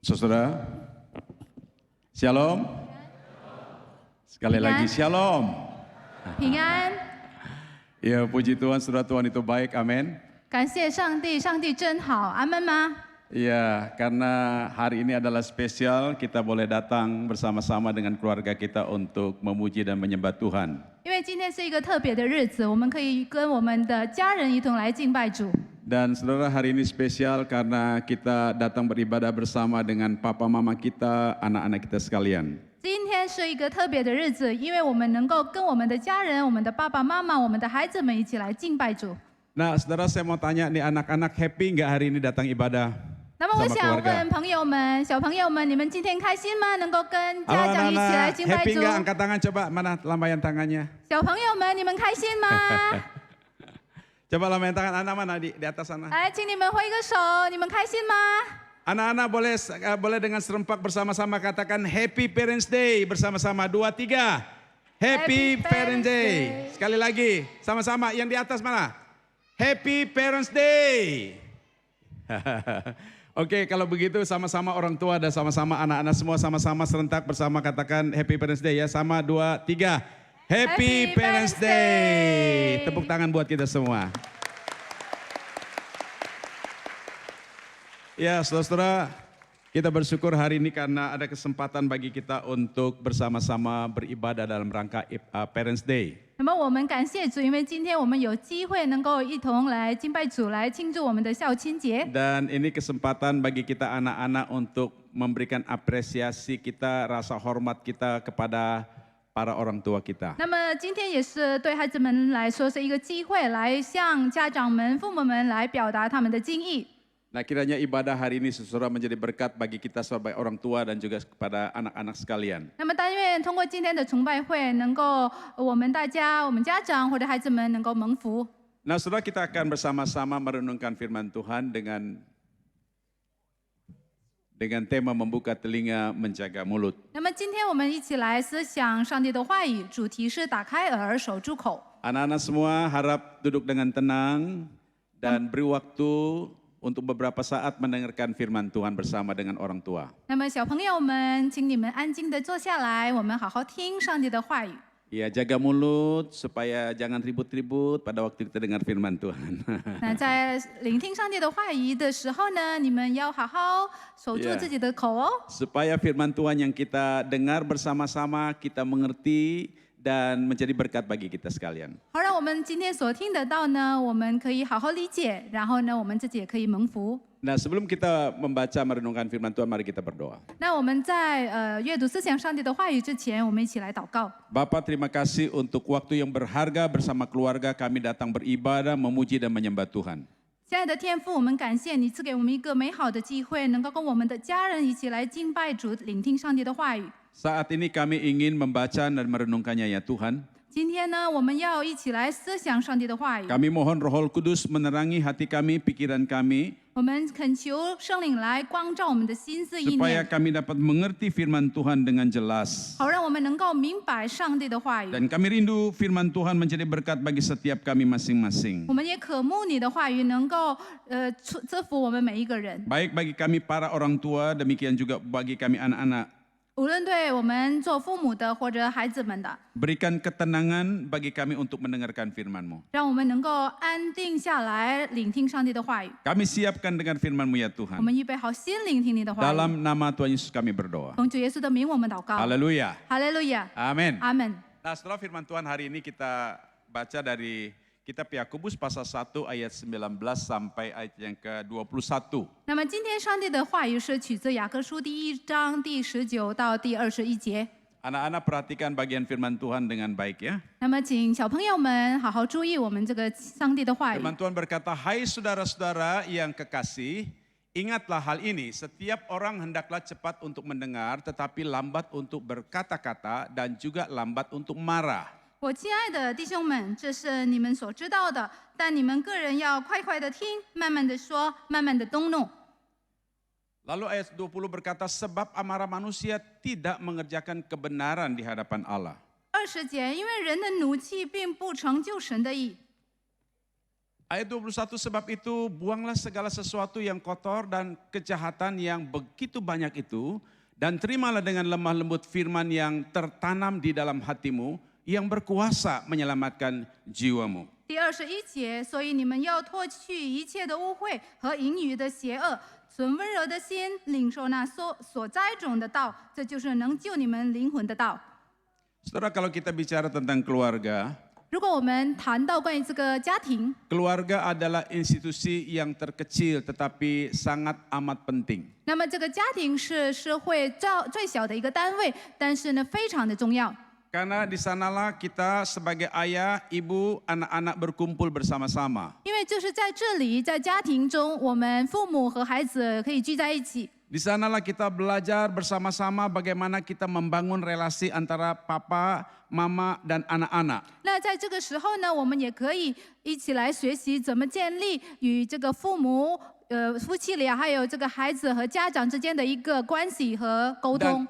Saudara, Shalom. Sekali lagi Shalom. 平安， Ya puji Tuhan, saudara, Tuhan itu baik, amin. 感谢上帝，上帝真好，阿门吗？ Ya, karena hari ini adalah spesial, kita boleh datang bersama-sama dengan keluarga kita untuk memuji dan menyembah Tuhan. 因为今天是一个特别的日子，我们可以跟我们的家人一同来敬拜主。 Dan saudara, hari ini spesial karena kita datang beribadah bersama dengan papa mama kita, anak-anak kita sekalian. 今天是一个特别的日子，因为我们能够跟我们的家人、我们的爸爸妈妈、我们的孩子们一起来敬拜主。 Nah, saudara, saya mau tanya nih, anak-anak happy nggak hari ini datang ibadah? 那么我 sama 想 keluarga. 问朋友们、小朋友们，你们今天开心吗？能够跟 Halo 家长一起来 anak-anak, 敬拜 happy 主？ nggak? Angkat tangan coba, mana lambaian tangannya? 小朋友们，你们开心吗？ Coba lambaian tangan anak mana di atas sana. 来，请你们挥个手，你们开心吗？ Anak-anak boleh dengan serempak bersama-sama katakan Happy Parents Day bersama-sama 2, 3. Happy Parents Day. Sekali lagi sama-sama yang di atas mana? Happy Parents Day. Oke, kalau begitu sama-sama orang tua dan sama-sama anak-anak semua sama-sama serentak bersama katakan Happy Parents Day ya. Sama 2, 3. Happy Parents Day. Tepuk tangan buat kita semua. Ya, saudara-saudara, kita bersyukur hari ini karena ada kesempatan bagi kita untuk bersama-sama beribadah dalam rangka Parents Day. 那么我们感谢主，因为今天我们有机会能够一同来敬拜主，来庆祝我们的孝亲节。 Dan ini kesempatan bagi kita anak-anak untuk memberikan apresiasi kita, rasa hormat kita kepada para orang tua kita. 那么今天也是对孩子们来说是一个机会，来向家长们、父母们来表达他们的敬意。 Nah, kiranya ibadah hari ini saudara menjadi berkat bagi kita sebagai orang tua dan juga kepada anak-anak sekalian. 那么但愿通过今天的崇拜会，能够我们大家、我们家长或者孩子们能够蒙福。 Nah, saudara, kita akan bersama-sama merenungkan firman Tuhan dengan tema membuka telinga, menjaga mulut. 那么今天我们一起来思想上帝的话语，主题是打开耳，守住口。 Anak-anak semua harap duduk dengan tenang dan beri waktu untuk beberapa saat mendengarkan firman Tuhan bersama dengan orang tua. 那么小朋友们，请你们安静的坐下来，我们好好听上帝的话语。 Ya, jaga mulut supaya jangan ribut-ribut pada waktu kita dengar firman Tuhan. 那在聆听上帝的话语的时候呢，你们要好好守住 Yeah. 自己的口哦。 Supaya firman Tuhan yang kita dengar bersama-sama kita mengerti dan menjadi berkat bagi kita sekalian. 好，让我们今天所听得到呢，我们可以好好理解，然后呢，我们自己也可以蒙福。 Nah, sebelum kita membaca merenungkan firman Tuhan, mari kita berdoa. 那我们在阅读思想上帝的话语之前，我们一起来祷告。 Bapa, terima kasih untuk waktu yang berharga bersama keluarga kami datang beribadah, memuji dan menyembah Tuhan. 亲爱的天父，我们感谢你赐给我们一个美好的机会，能够跟我们的家人一起来敬拜主，聆听上帝的话语。 Saat ini kami ingin membaca dan merenungkannya ya Tuhan. 今天呢，我们要一起来思想上帝的话语。 Kami mohon Roh Kudus menerangi hati kami, pikiran kami, 我们恳求圣灵来光照我们的心思意 supaya 念， kami dapat mengerti firman Tuhan dengan jelas. 好让我们能够明白上帝的话语。 Dan kami rindu firman Tuhan menjadi berkat bagi setiap kami masing-masing. 我们也渴慕你的话语能够赐福我们每一个人， Baik bagi kami para orang tua, demikian juga bagi kami anak-anak. 无论对我们做父母的或者孩子们的， Berikan ketenangan bagi kami untuk mendengarkan firman-Mu. 让我们能够安定下来，聆听上帝的话语。 Kami siapkan dengan firman-Mu ya 我 Tuhan. 们预备好心聆听你的话语。 Dalam nama Tuhan Yesus kami berdoa. 奉主耶稣的名，我们祷告。 Haleluya. 哈利路亚， Amin. 阿门。 Nah, setelah firman Tuhan hari ini kita baca dari Kitab Yakobus pasal 1 ayat 19 sampai ayat yang ke-21. 那么今天上帝的话语是取自雅各书第1章第19到第21节。 Anak-anak perhatikan bagian firman Tuhan dengan baik ya. 那么请小朋友们好好注意我们这个上帝的话语。 Firman Tuhan berkata, "Hai saudara-saudara yang kekasih, ingatlah hal ini, setiap orang hendaklah cepat untuk mendengar, tetapi lambat untuk berkata-kata dan juga lambat untuk marah." 我亲爱的弟兄们，这是你们所知道的，但你们个人要快快的听，慢慢的说，慢慢的动怒。 Lalu ayat 20 berkata, "Sebab amarah manusia tidak mengerjakan kebenaran di hadapan Allah." 20节，因为人的怒气并不成就神的意。Ayat 21, sebab itu buanglah segala sesuatu yang kotor dan kejahatan yang begitu banyak itu, dan terimalah dengan lemah lembut firman yang tertanam di dalam hatimu, yang berkuasa menyelamatkan jiwamu. 第21节，所以你们要脱去一切的污秽和淫余的邪恶，存温柔的心，领受那所栽种的道，这就是能救你们灵魂的道。 Saudara, kalau kita bicara tentang keluarga, 如果我们谈到关于这个家庭， keluarga adalah institusi yang terkecil tetapi sangat amat penting. 那么这个家庭是社会最小的一个单位，但是呢，非常的重要。 Karena di sanalah kita sebagai ayah, ibu, anak-anak berkumpul bersama-sama. 因为就是在这里，在家庭中，我们父母和孩子可以聚在一起。 Di sanalah kita belajar bersama-sama bagaimana kita membangun relasi antara papa, mama, dan anak-anak. 那在这个时候呢，我们也可以一起来学习怎么建立与这个父母、夫妻俩，还有这个孩子和家长之间的一个关系和沟通。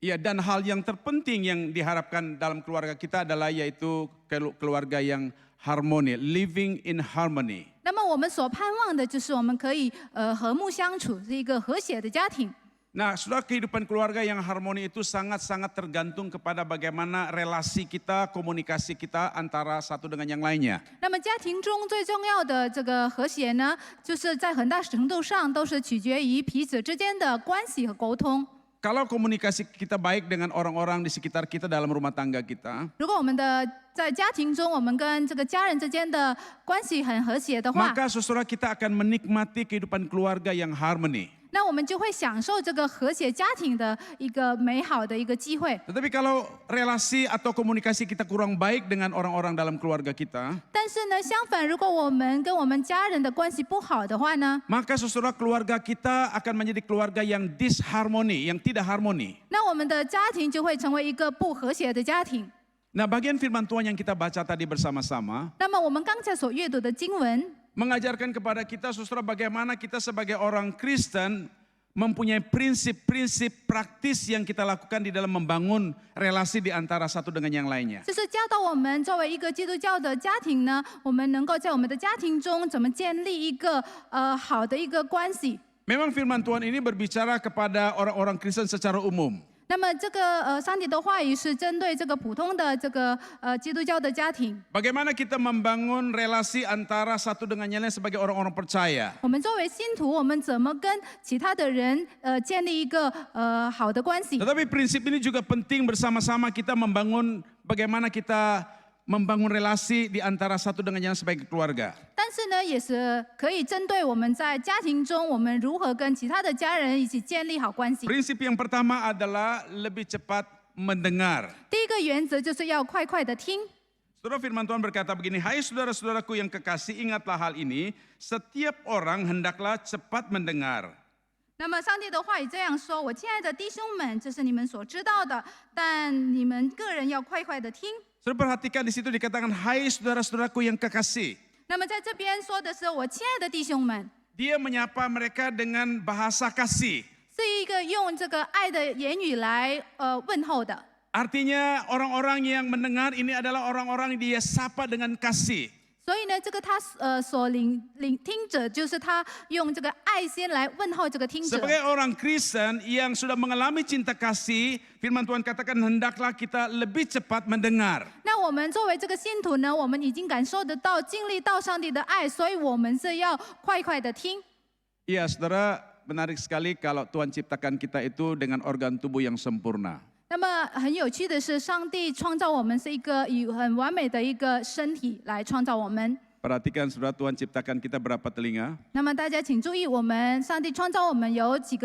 Dan hal yang terpenting yang diharapkan dalam keluarga kita adalah yaitu keluarga yang harmoni, living in harmony. 那么我们所盼望的就是我们可以和睦相处，是一个和谐的家庭。 Nah, saudara, kehidupan keluarga yang harmoni itu sangat-sangat tergantung kepada bagaimana relasi kita, komunikasi kita antara satu dengan yang lainnya. 那么家庭中最重要的这个和谐呢，就是在很大程度上都是取决于彼此之间的关系和沟通。 Kalau komunikasi kita baik dengan orang-orang di sekitar kita dalam rumah tangga kita, 如果我们的在家庭中，我们跟这个家人之间的关系很和谐的话， maka saudara kita akan menikmati kehidupan keluarga yang harmoni. 那我们就会享受这个和谐家庭的一个美好的一个机会。 Tetapi kalau relasi atau komunikasi kita kurang baik dengan orang-orang dalam keluarga kita, 但是呢，相反，如果我们跟我们家人的关系不好的话呢， maka saudara keluarga kita akan menjadi keluarga yang disharmoni, yang tidak harmoni. 那我们的家庭就会成为一个不和谐的家庭。 Nah, bagian firman Tuhan yang kita baca tadi bersama-sama 那么我们刚才所阅读的经文， mengajarkan kepada kita saudara bagaimana kita sebagai orang Kristen mempunyai prinsip-prinsip praktis yang kita lakukan di dalam membangun relasi di antara satu dengan yang lainnya. 就是教导我们作为一个基督教的家庭呢，我们能够在我们的家庭中怎么建立一个好的一个关系。 Memang firman Tuhan ini berbicara kepada orang-orang Kristen secara umum. 那么这个上帝的话语是针对这个普通的这个基督教的家庭。 Bagaimana kita membangun relasi antara satu dengan yang lain sebagai orang-orang percaya. 我们作为信徒，我们怎么跟其他的人建立一个好的关系？ Tetapi prinsip ini juga penting bersama-sama kita membangun bagaimana kita membangun relasi di antara satu dengan yang lain sebagai keluarga. 但是呢，也是可以针对我们在家庭中，我们如何跟其他的家人一起建立好关系。 Prinsip yang pertama adalah lebih cepat mendengar. 第一个原则就是要快快的听。 Saudara, firman Tuhan berkata begini, hai saudara-saudaraku yang kekasih, ingatlah hal ini, setiap orang hendaklah cepat mendengar. 那么上帝的话语这样说：“我亲爱的弟兄们，这是你们所知道的，但你们个人要快快的听。” Saudara perhatikan di situ dikatakan, hai saudara-saudaraku yang kekasih. 那么在这边说的是我亲爱的弟兄们， Dia menyapa mereka dengan bahasa kasih. 是一个用这个爱的言语来问候的。 Artinya orang-orang yang mendengar ini adalah orang-orang yang dia sapa dengan kasih. 所以呢，这个他所聆听者，就是他用这个爱心来问候这个听者。 Sebagai orang Kristen yang sudah mengalami cinta kasih, firman Tuhan katakan hendaklah kita lebih cepat mendengar. 那我们作为这个信徒呢，我们已经感受得到、经历到上帝的爱，所以我们是要快快的听。 Iya, saudara, menarik sekali kalau Tuhan ciptakan kita itu dengan organ tubuh yang sempurna. 那么很有趣的是，上帝创造我们是一个以很完美的一个身体来创造我们。 Perhatikan saudara, Tuhan ciptakan kita berapa telinga? 那么大家请注意，我们上帝创造我们有几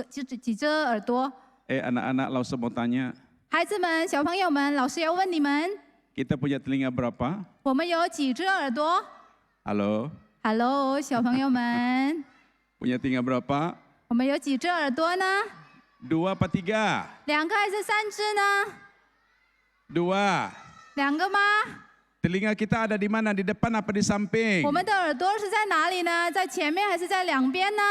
只耳朵？ Anak-anak, langsung mau tanya, 孩子们、小朋友们，老师要问你们， kita punya telinga berapa? 我们有几只耳朵 Halo, ？Hello，小朋友们， punya telinga berapa? 我们有几只耳朵呢？ 2 apa 3? 2个还是3只呢？ 2. 2个吗？ Telinga kita ada di mana? Di depan apa di samping? 我们的耳朵是在哪里呢？在前面还是在两边呢？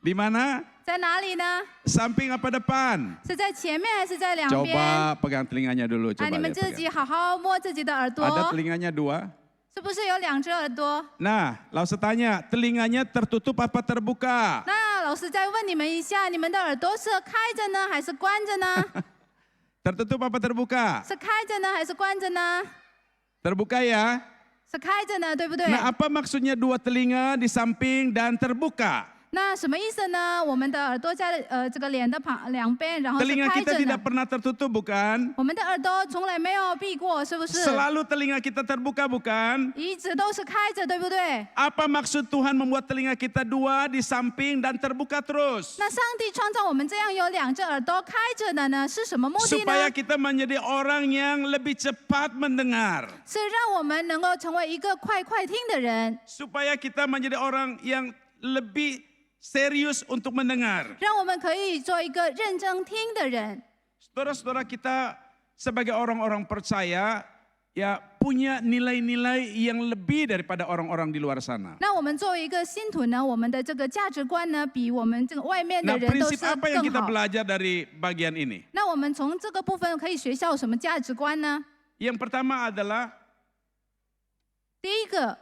Di mana? 在哪里呢？ Samping apa depan? 是在前面还是在两边？ Coba pegang telinganya dulu. 啊， Coba 你们 lihat, 自己 pegang. 好好摸自己的耳朵。 Ada telinganya 2? 是不是有2只耳朵？ Nah, lalu saya tanya, telinganya tertutup apa terbuka? 那老师再问你们一下，你们的耳朵是开着呢，还是关着呢？ Tertutup apa terbuka? 是开着呢，还是关着呢？ Terbuka ya. 是开着呢，对不对？ Nah, apa maksudnya 2 telinga di samping dan terbuka? 那什么意思呢？我们的耳朵在这个脸的两边，然后是 Telinga 开 kita 着 tidak 的。 pernah tertutup bukan? 我们的耳朵从来没有闭过，是不是？ Selalu telinga kita terbuka bukan? 一直都是开着，对不对？ Apa maksud Tuhan membuat telinga kita 2 di samping dan terbuka terus? 那上帝创造我们这样有2只耳朵开着的呢，是什么目的 Supaya 呢？ kita menjadi orang yang lebih cepat mendengar. 是让我们能够成为一个快听的人， Supaya kita menjadi orang yang lebih serius untuk mendengar. 让我们可以做一个认真听的人。 Saudara-saudara kita sebagai orang-orang percaya ya punya nilai-nilai yang lebih daripada orang-orang di luar sana. 那我们作为一个信徒呢，我们的这个价值观呢，比我们这个外面的 Nah, 人都 prinsip 是 apa yang 更 kita 好。 belajar dari bagian ini? 那我们从这个部分可以学到什么价值观呢？ Yang pertama adalah 第一个，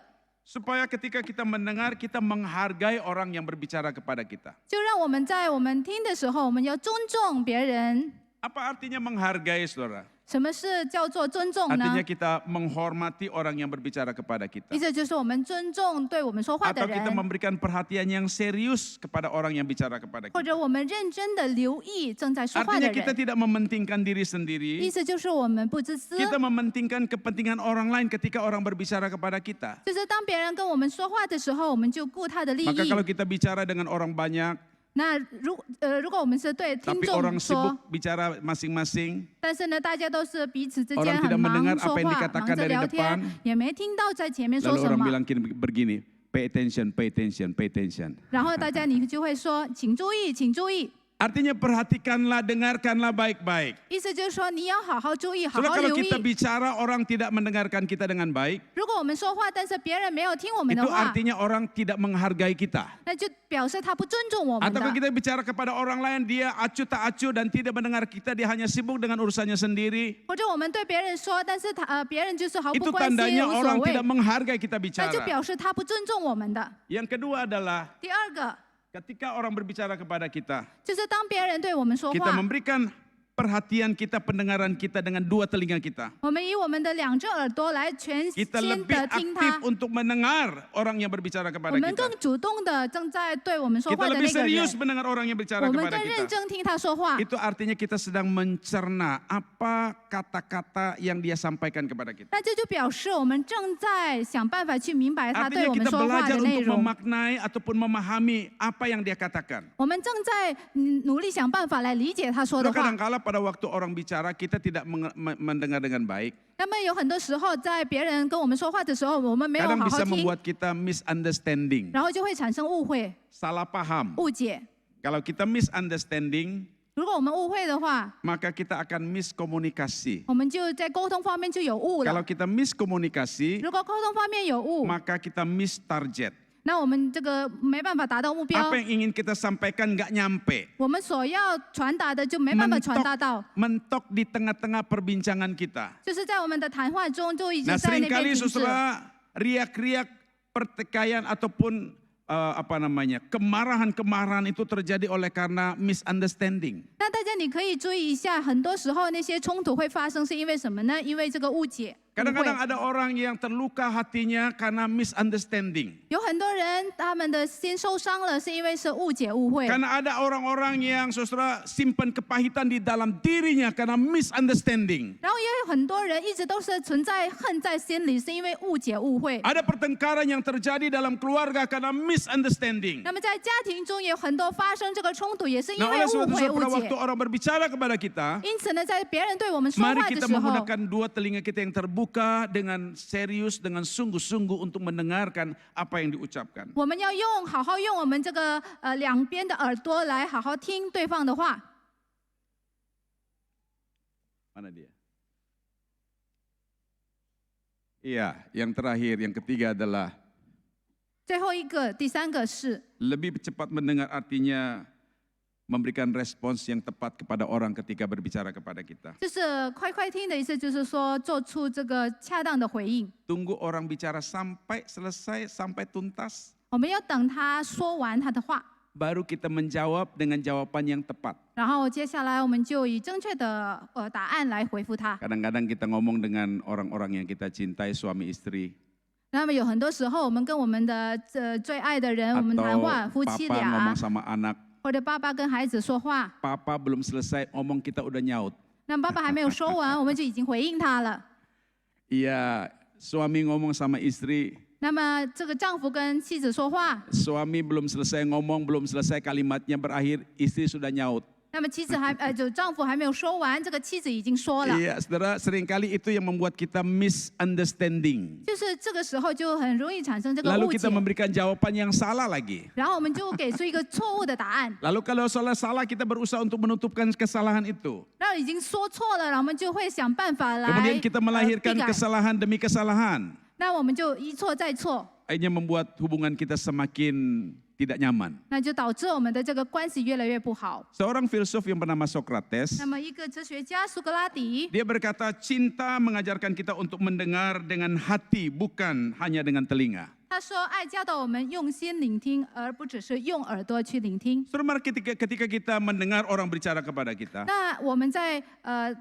supaya ketika kita mendengar kita menghargai orang yang berbicara kepada kita. 就让我们在我们听的时候，我们要尊重别人。 Apa artinya menghargai, saudara? 什么是叫做尊重呢 Artinya？kita menghormati orang yang berbicara kepada 意 kita. 思就是我们尊重对我们说话的 Atau kita 人， memberikan perhatian yang serius kepada orang yang bicara kepada 或 kita. 者我们认真的留意正在说话的 Artinya kita 人。 tidak mementingkan diri 意 sendiri. 思就是我们不自私， Kita mementingkan kepentingan orang lain ketika orang berbicara kepada kita. 就是当别人跟我们说话的时候，我们就顾他的利 Maka 益。 kalau kita bicara dengan orang banyak, 那如果我们是对听 tapi 众 orang 说 sibuk，bicara masing-masing, 但是呢，大家都是彼此之 Orang 间 tidak 很忙 mendengar 说 apa yang 话， dikatakan 忙着 dari 聊天 depan， 也没听到在前面说 lalu 什 orang 么。 bilang begini, pay attention, pay attention, pay attention. 然后大家你就会说，请注意，请注意。 Artinya perhatikanlah, dengarkanlah baik-baik. 意思就是说，你要好好注意，好 Soalnya 好 kalau 留 kita 意。 bicara orang tidak mendengarkan kita dengan baik, 如果我们说话，但是别人没有听我们 itu 的话， artinya orang tidak menghargai kita. 那就表示他不尊重我们 Atau 的。 kita bicara kepada orang lain, dia acuh tak acuh dan tidak mendengar kita, dia hanya sibuk dengan urusannya sendiri. 或者我们对别人说，但是别人就是毫不 Itu 关心， tandanya 无所 orang 谓 tidak，menghargai kita 那就 bicara. 表示他不尊重我们的。 Yang kedua adalah 第二个 ketika orang berbicara kepada kita, 就是当别人对我们说 kita 话， memberikan perhatian kita, pendengaran kita dengan 2 telinga kita. 我们以我们的2只耳朵来全 Kita 心 lebih 的听 aktif 他， untuk mendengar orang yang berbicara 我 kepada 们 kita. 更主动的正在对我们说 Kita 话的 lebih 那个 serius 人， mendengar orang yang berbicara 我们 kepada 更认 kita. 真听他说话。 Itu artinya kita sedang mencerna apa kata-kata yang dia sampaikan kepada kita. 那这就表示我们正在想办法去明白他对 Artinya 我们 kita 说话 belajar 的内 untuk 容， memaknai ataupun memahami apa yang dia katakan. 我们正在努力想办法来理解他说的 Karena 话。 kadang-kala pada waktu orang bicara kita tidak mendengar dengan baik. 那么有很多时候，在别人跟我们说话的时候，我们没有 Kadang 好好 bisa 听， membuat kita misunderstanding, 然后就会产生误会、 salah paham. 误解。 Kalau kita misunderstanding, 如果我们误会的话， maka kita akan miskomunikasi. 我们就在沟通方面就有误 Kalau 了。 kita miskomunikasi, 如果沟通方面有误， maka kita miss target. 那我们这个没办法达到目标， Apa yang ingin kita sampaikan nggak nyampe. 我们所要传达的就没办法传达到， Mentok di tengah-tengah perbincangan kita. 就是在我们的谈话中就一直 Nah 在那边 seringkali 停滞。 saudara riak-riak pertikaian ataupun kemarahan-kemarahan itu terjadi oleh karena misunderstanding. 那大家你可以注意一下，很多时候那些冲突会发生是因为什么呢？因为这个误解。误 Kadang-kadang 会 ada orang yang terluka hatinya karena misunderstanding. 有很多人他们的心受伤了，是因为是误解误会。 Karena ada orang-orang yang saudara simpan kepahitan di dalam dirinya karena misunderstanding. 然后也有很多人一直都是存在恨在心里，是因为误解误会。 Ada pertengkaran yang terjadi dalam keluarga karena misunderstanding. 那么在家庭中也有很多发生这个冲突，也是因 Nah 为 oleh 误 sebab 会 itu 误 pada 解 waktu。orang berbicara kepada kita, 因此呢，在别人对我们说 mari 话的 kita 时候， menggunakan 2 telinga kita yang terbuka dengan serius, dengan sungguh-sungguh untuk mendengarkan apa yang diucapkan. 我们要好好用我们这个两边的耳朵来好好听对方的话。 Mana dia? Iya, yang terakhir, yang ketiga adalah 最后一个，第三个是 lebih cepat mendengar artinya memberikan respons yang tepat kepada orang ketika berbicara kepada kita. 就是快快听的意思，就是说做出这个恰当的回应。 Tunggu orang bicara sampai selesai, sampai tuntas, 我们要等他说完他的话， baru kita menjawab dengan jawaban yang tepat. 然后接下来我们就以正确的答案来回复他。 Kadang-kadang kita ngomong dengan orang-orang yang kita cintai, suami istri, 那么有很多时候，我们跟我们的最爱的人，我们谈 atau 话，夫妻 papa 俩 ngomong，sama anak, 或者爸爸跟孩子说话， papa belum selesai ngomong kita udah nyaut. 那爸爸还没有说完，我们就已经回应他了。 Iya, suami ngomong sama istri, 那么这个丈夫跟妻子说话， suami belum selesai ngomong, belum selesai kalimatnya berakhir, istri sudah nyaut. 那么妻子就丈夫还没有说完，这个妻子已经说了。 Iya, saudara, seringkali itu yang membuat kita misunderstanding. 就是这个时候就很容易产生这个 Lalu 误解 kita，memberikan jawaban yang salah lagi. 然后我们就给出一个错误的答案。 Lalu kalau salah, kita berusaha untuk menutupkan kesalahan itu. 然后已经说错了，然后我们就会想办法来 Kemudian kita melahirkan 避改。 kesalahan demi kesalahan. 那我们就一错再错， Akhirnya membuat hubungan kita semakin tidak nyaman. 那就导致我们的这个关系越来越不好。 Seorang filsuf yang bernama Socrates, 那么一个哲学家苏格拉底， dia berkata cinta mengajarkan kita untuk mendengar dengan hati, bukan hanya dengan telinga. 他说爱教导我们用心聆听，而不只是用耳朵去聆听。 Saudara, ketika kita mendengar orang bicara kepada kita, 那我们在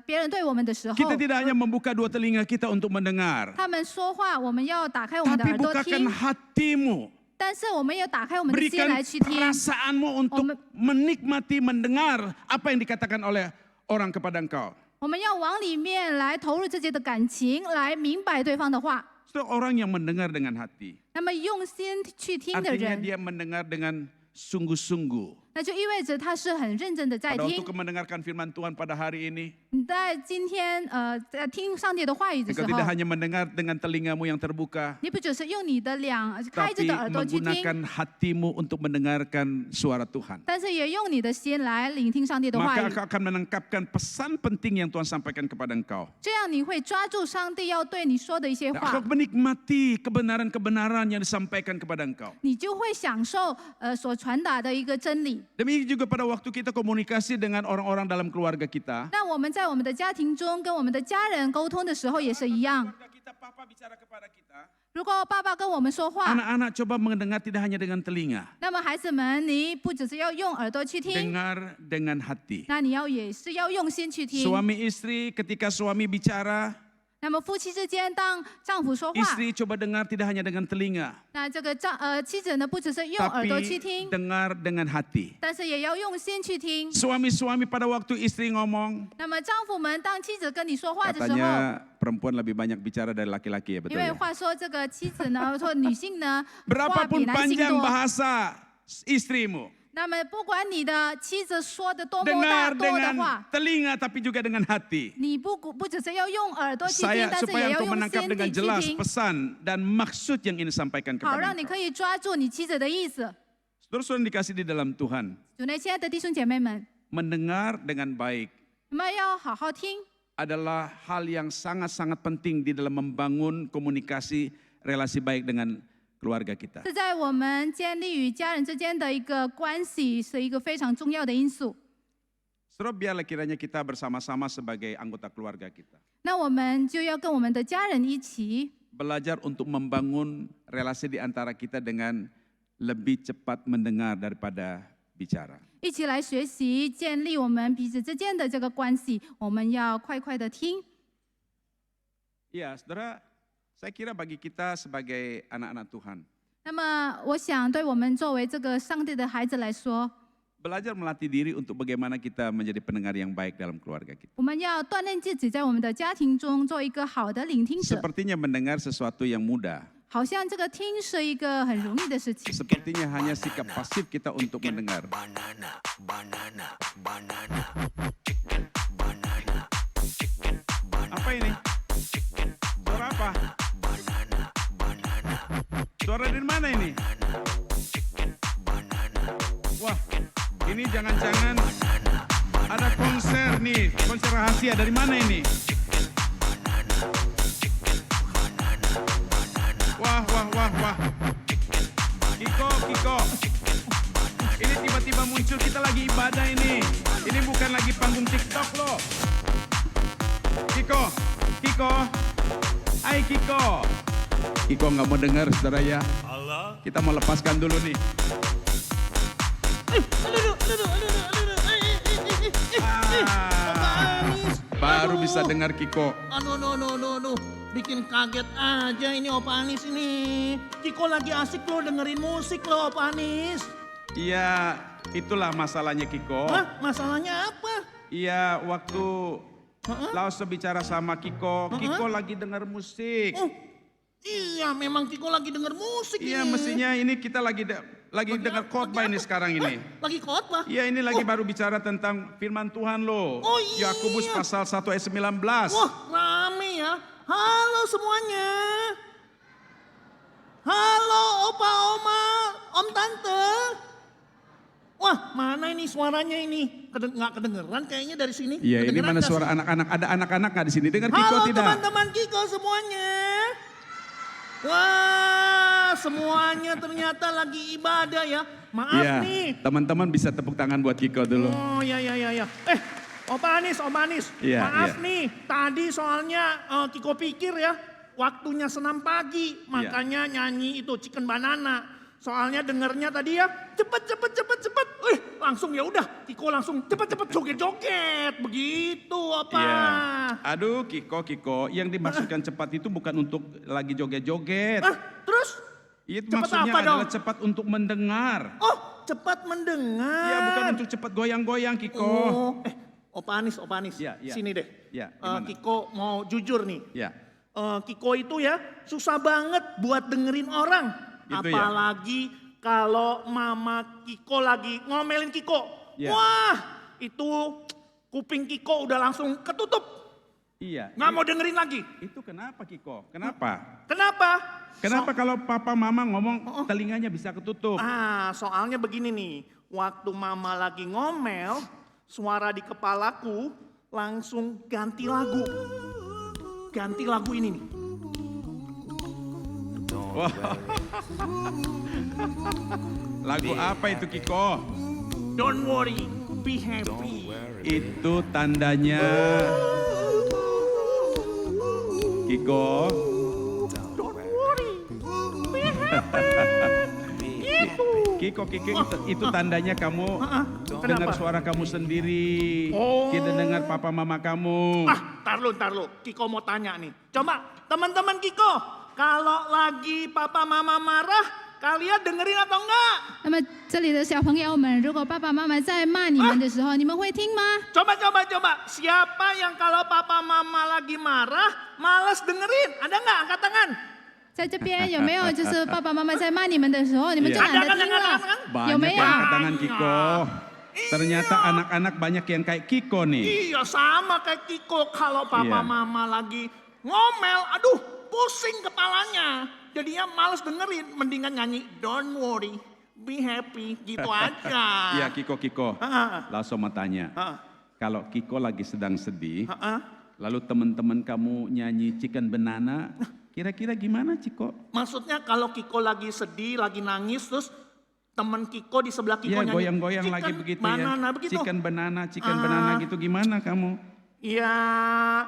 别人对我们的时候， kita tidak hanya membuka dua telinga kita untuk mendengar, 他们说话，我们要打开我们的 tapi 耳朵 bukakan 听， hatimu. 但是我们要打开我们的心 Berikan 来去听。 perasaanmu untuk menikmati, mendengar apa yang dikatakan oleh orang kepada engkau. 我们要往里面来投入自己的感情，来明白对方的话。 Saudara, orang yang mendengar dengan hati, 那么用心去听的 artinya 人， dia mendengar dengan sungguh-sungguh. 那就意味着他是很认真的在 Pada 听 waktu。mendengarkan firman Tuhan pada hari ini, 你在今天在听上帝的话语的时 engkau 候 tidak，hanya mendengar dengan telingamu yang terbuka, 你不只是用你的开着 tapi 的耳朵去听， menggunakan hatimu untuk mendengarkan suara Tuhan. 但是也用你的心来聆听上帝的话 Maka 语。 engkau akan menangkapkan pesan penting yang Tuhan sampaikan kepada engkau. 这样你会抓住上帝要对你说的一些 Dan 话 engkau，menikmati kebenaran-kebenaran yang disampaikan kepada engkau. 你就会享受所传达的一个真理。 Demikian juga pada waktu kita komunikasi dengan orang-orang dalam keluarga kita. 那我们在我们的家庭中跟我们的家人沟通的时候也是一样。 Keluarga kita, papa bicara kepada kita. 如果爸爸跟我们说话， Anak-anak coba mendengar tidak hanya dengan telinga, 那么孩子们，你不只是要用耳朵去听， dengar dengan hati. 那你也是要用心去听。 Suami istri, ketika suami bicara, 那么夫妻之间，当丈夫说话， istri coba dengar tidak hanya dengan telinga, 那这个妻子呢，不只是用耳朵去 tapi 听， dengar dengan hati. 但是也要用心去听。 Suami-suami pada waktu istri ngomong, 那么丈夫们，当妻子跟你说话的时候， katanya perempuan lebih banyak bicara dari laki-laki ya, 因 betul 为 ya? 话说这个妻子呢，或女性呢，话 Berapapun 比男性 panjang 多。 bahasa istrimu, 那么不管你的妻子说的多么大 dengar 多的 dengan 话， telinga tapi juga dengan hati. 你不只是要用耳朵去听， Saya 但是也 supaya 要 engkau 用 menangkap 心 dengan 地去 jelas 听， pesan dan maksud yang ingin disampaikan 好 kepada 让你 engkau. 可以抓住你妻子的意思。 Saudara-saudara yang dikasih di dalam Tuhan, 主内，亲爱的弟兄姐妹们， mendengar dengan baik 我们要好好听， adalah hal yang sangat-sangat penting di dalam membangun komunikasi relasi baik dengan keluarga kita. 是在我们建立与家人之间的一个关系，是一个非常重要的因素。 Saudara, biarlah kiranya kita bersama-sama sebagai anggota keluarga kita, 那我们就要跟我们的家人一起， belajar untuk membangun relasi di antara kita dengan lebih cepat mendengar daripada bicara. 一起来学习建立我们彼此之间的这个关系。我们要快快的听。 Ya, saudara, saya kira bagi kita sebagai anak-anak Tuhan, 那么，我想对我们作为这个上帝的孩子来说， belajar melatih diri untuk bagaimana kita menjadi pendengar yang baik dalam keluarga kita. 我们要锻炼自己，在我们的家庭中做一个好的聆听者。 Sepertinya mendengar sesuatu yang mudah, 好像这个听是一个很容易的事情， sepertinya hanya sikap pasif kita untuk mendengar. Apa ini? Suara apa? Suara dari mana ini? Wah, ini jangan-jangan ada konser nih, konser rahasia. Dari mana ini? Wah. Kiko. Ini tiba-tiba muncul, kita lagi ibadah ini. Ini bukan lagi panggung TikTok loh. Kiko, Kiko, hai Kiko. Kiko nggak mau dengar saudara ya. Kita mau lepaskan dulu nih. Baru bisa dengar Kiko. Aduh, bikin kaget aja ini Opa Anis ini. Kiko lagi asik loh dengerin musik loh Opa Anis. Iya, itulah masalahnya Kiko. Hah? Masalahnya apa? Iya, waktu Laos bicara sama Kiko, Kiko lagi dengar musik. Oh, iya memang Kiko lagi denger musik Iya, ini. mestinya ini kita lagi dengar khotbah ini sekarang ini. Lagi khotbah? Iya, ini lagi baru bicara tentang firman Tuhan loh. Oh, iya. Yakobus pasal 1 ayat 19. Wah rame ya. Halo semuanya. Halo opa oma, om tante. Wah mana ini suaranya ini? Nggak kedengeran kayaknya dari sini. Iya, ini Kedengeran mana nggak suara sih? anak-anak? Ada anak-anak nggak di sini? Dengar Kiko Halo tidak? teman-teman Kiko semuanya. Wah semuanya ternyata lagi ibadah ya. Maaf Iya, nih. teman-teman bisa tepuk tangan buat Kiko dulu. Oh ya. Opa Anis. Iya, Maaf iya. nih, tadi soalnya Kiko pikir ya, waktunya senam pagi, Iya. makanya nyanyi itu Chicken Banana. Soalnya dengernya tadi ya, cepet. Langsung ya udah, Kiko langsung cepet joget-joget, begitu apa? Iya. Aduh, Kiko, yang dimaksudkan cepat itu bukan untuk lagi joget-joget. Terus? Itu Cepat maksudnya apa dong? adalah cepat untuk mendengar. Oh, cepat mendengar. Iya, bukan untuk cepat goyang-goyang, Kiko. Oh, Opa Anis, Iya, iya. sini deh. Iya, gimana? Kiko mau jujur nih. Ya, Kiko itu ya susah banget buat dengerin orang. Gitu ya? Apalagi kalau mama Kiko lagi ngomelin Kiko. Ya. Wah itu kuping Kiko udah langsung ketutup. iya. Nggak mau dengerin lagi. Itu kenapa, Kiko? Kenapa? Kenapa? Kenapa kalau papa mama ngomong telinganya bisa ketutup? Soalnya begini nih. Waktu mama lagi ngomel, suara di kepalaku langsung ganti lagu. Ganti lagu ini nih. Wah. Lagu apa itu, Kiko? Don't worry, be happy. Itu tandanya, Kiko. Don't worry, be happy. Kiko, itu tandanya kamu dengar Kenapa? suara kamu sendiri. Oh. Kita dengar papa mama kamu. Tar lu. Kiko mau tanya nih. Coba teman-teman Kiko, kalau lagi papa mama marah, kalian dengerin atau enggak? 那么这里的小朋友们，如果爸爸妈妈在骂你们的时候，你们会听吗？ Coba. Siapa yang kalau papa mama lagi marah, malas dengerin? Ada nggak? Angkat tangan. 在这边有没有就是爸爸妈妈在骂你们的时候，你们就懒得听了？有 Banyak 没 yang 有？ angkat tangan, Kiko. Ternyata anak-anak banyak yang kayak Kiko nih. Iya sama kayak Kiko. Kalau papa Iya. mama lagi ngomel, aduh pusing kepalanya. Jadinya males dengerin. Mendingan nyanyi don't worry, be happy. Gitu aja. Iya, Kiko. Langsung mau tanya. Kalau Kiko lagi sedang sedih, lalu teman-teman kamu nyanyi Chicken Banana, kira-kira gimana, Ciko? Maksudnya kalau Kiko lagi sedih, lagi nangis, terus temen Kiko di sebelah Kiko Iya, nyanyi goyang-goyang lagi chicken begitu banana, ya. begitu. Chicken banana gitu, gimana kamu? Ya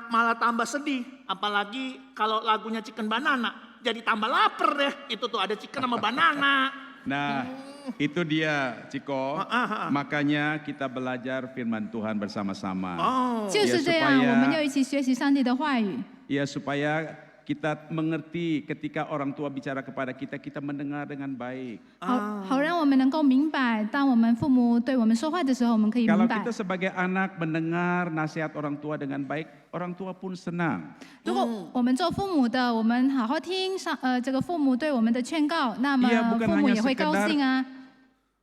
malah tambah sedih. Apalagi kalau lagunya Chicken Banana. Jadi tambah lapar deh. Itu tuh ada chicken sama banana. Nah, itu dia, Ciko. Makanya kita belajar firman Tuhan bersama-sama. 就是这样，我们就一起学习上帝的话语。 Ya, supaya kita mengerti ketika orang tua bicara kepada kita, kita mendengar dengan baik. 好让我们能够明白，当我们父母对我们说话的时候，我们可以 Kalau 明白 kita。sebagai anak mendengar nasihat orang tua dengan baik, orang tua pun senang. 如果我们做父母的，我们好好听这个父母对我们的劝告，那么 Iya, bukan 父母 hanya 也会高兴啊。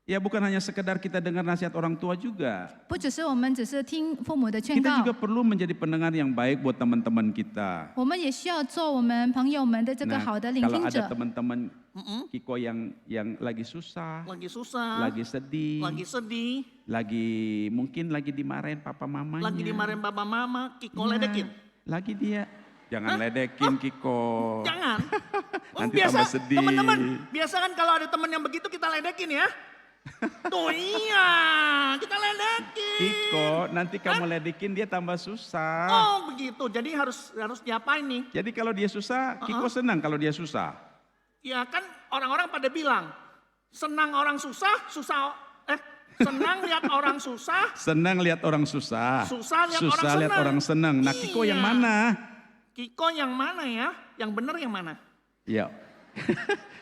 Ya, bukan hanya sekedar kita dengar nasihat orang tua juga. 不只是我们只是听父母的劝 Kita 告 juga，perlu menjadi pendengar yang baik buat teman-teman kita. 我们也需要做我们朋友们的这个 Nah, 好的聆 kalau 听 ada 者。 teman-teman Kiko yang lagi susah, Lagi susah. lagi sedih, Lagi sedih. mungkin lagi dimarahin papa mamanya. Lagi dimarahin papa mama. Kiko Nah, ledekin. Lagi dia. Jangan ledekin, Kiko. Jangan. Nanti tambah sedih. Teman-teman, biasa kan kalau ada teman yang begitu kita ledekin ya. Tuh iya, kita ledekin. Kiko, nanti kamu ledekin dia tambah susah. Oh begitu, jadi harus diapain nih? Jadi kalau dia susah, Kiko senang kalau dia susah. Ya kan orang-orang pada bilang, senang orang susah, senang lihat orang susah, Senang lihat orang susah. susah lihat lihat orang senang. Nah, Kiko yang Iya. mana? Kiko yang mana ya? Yang benar yang mana? Ya.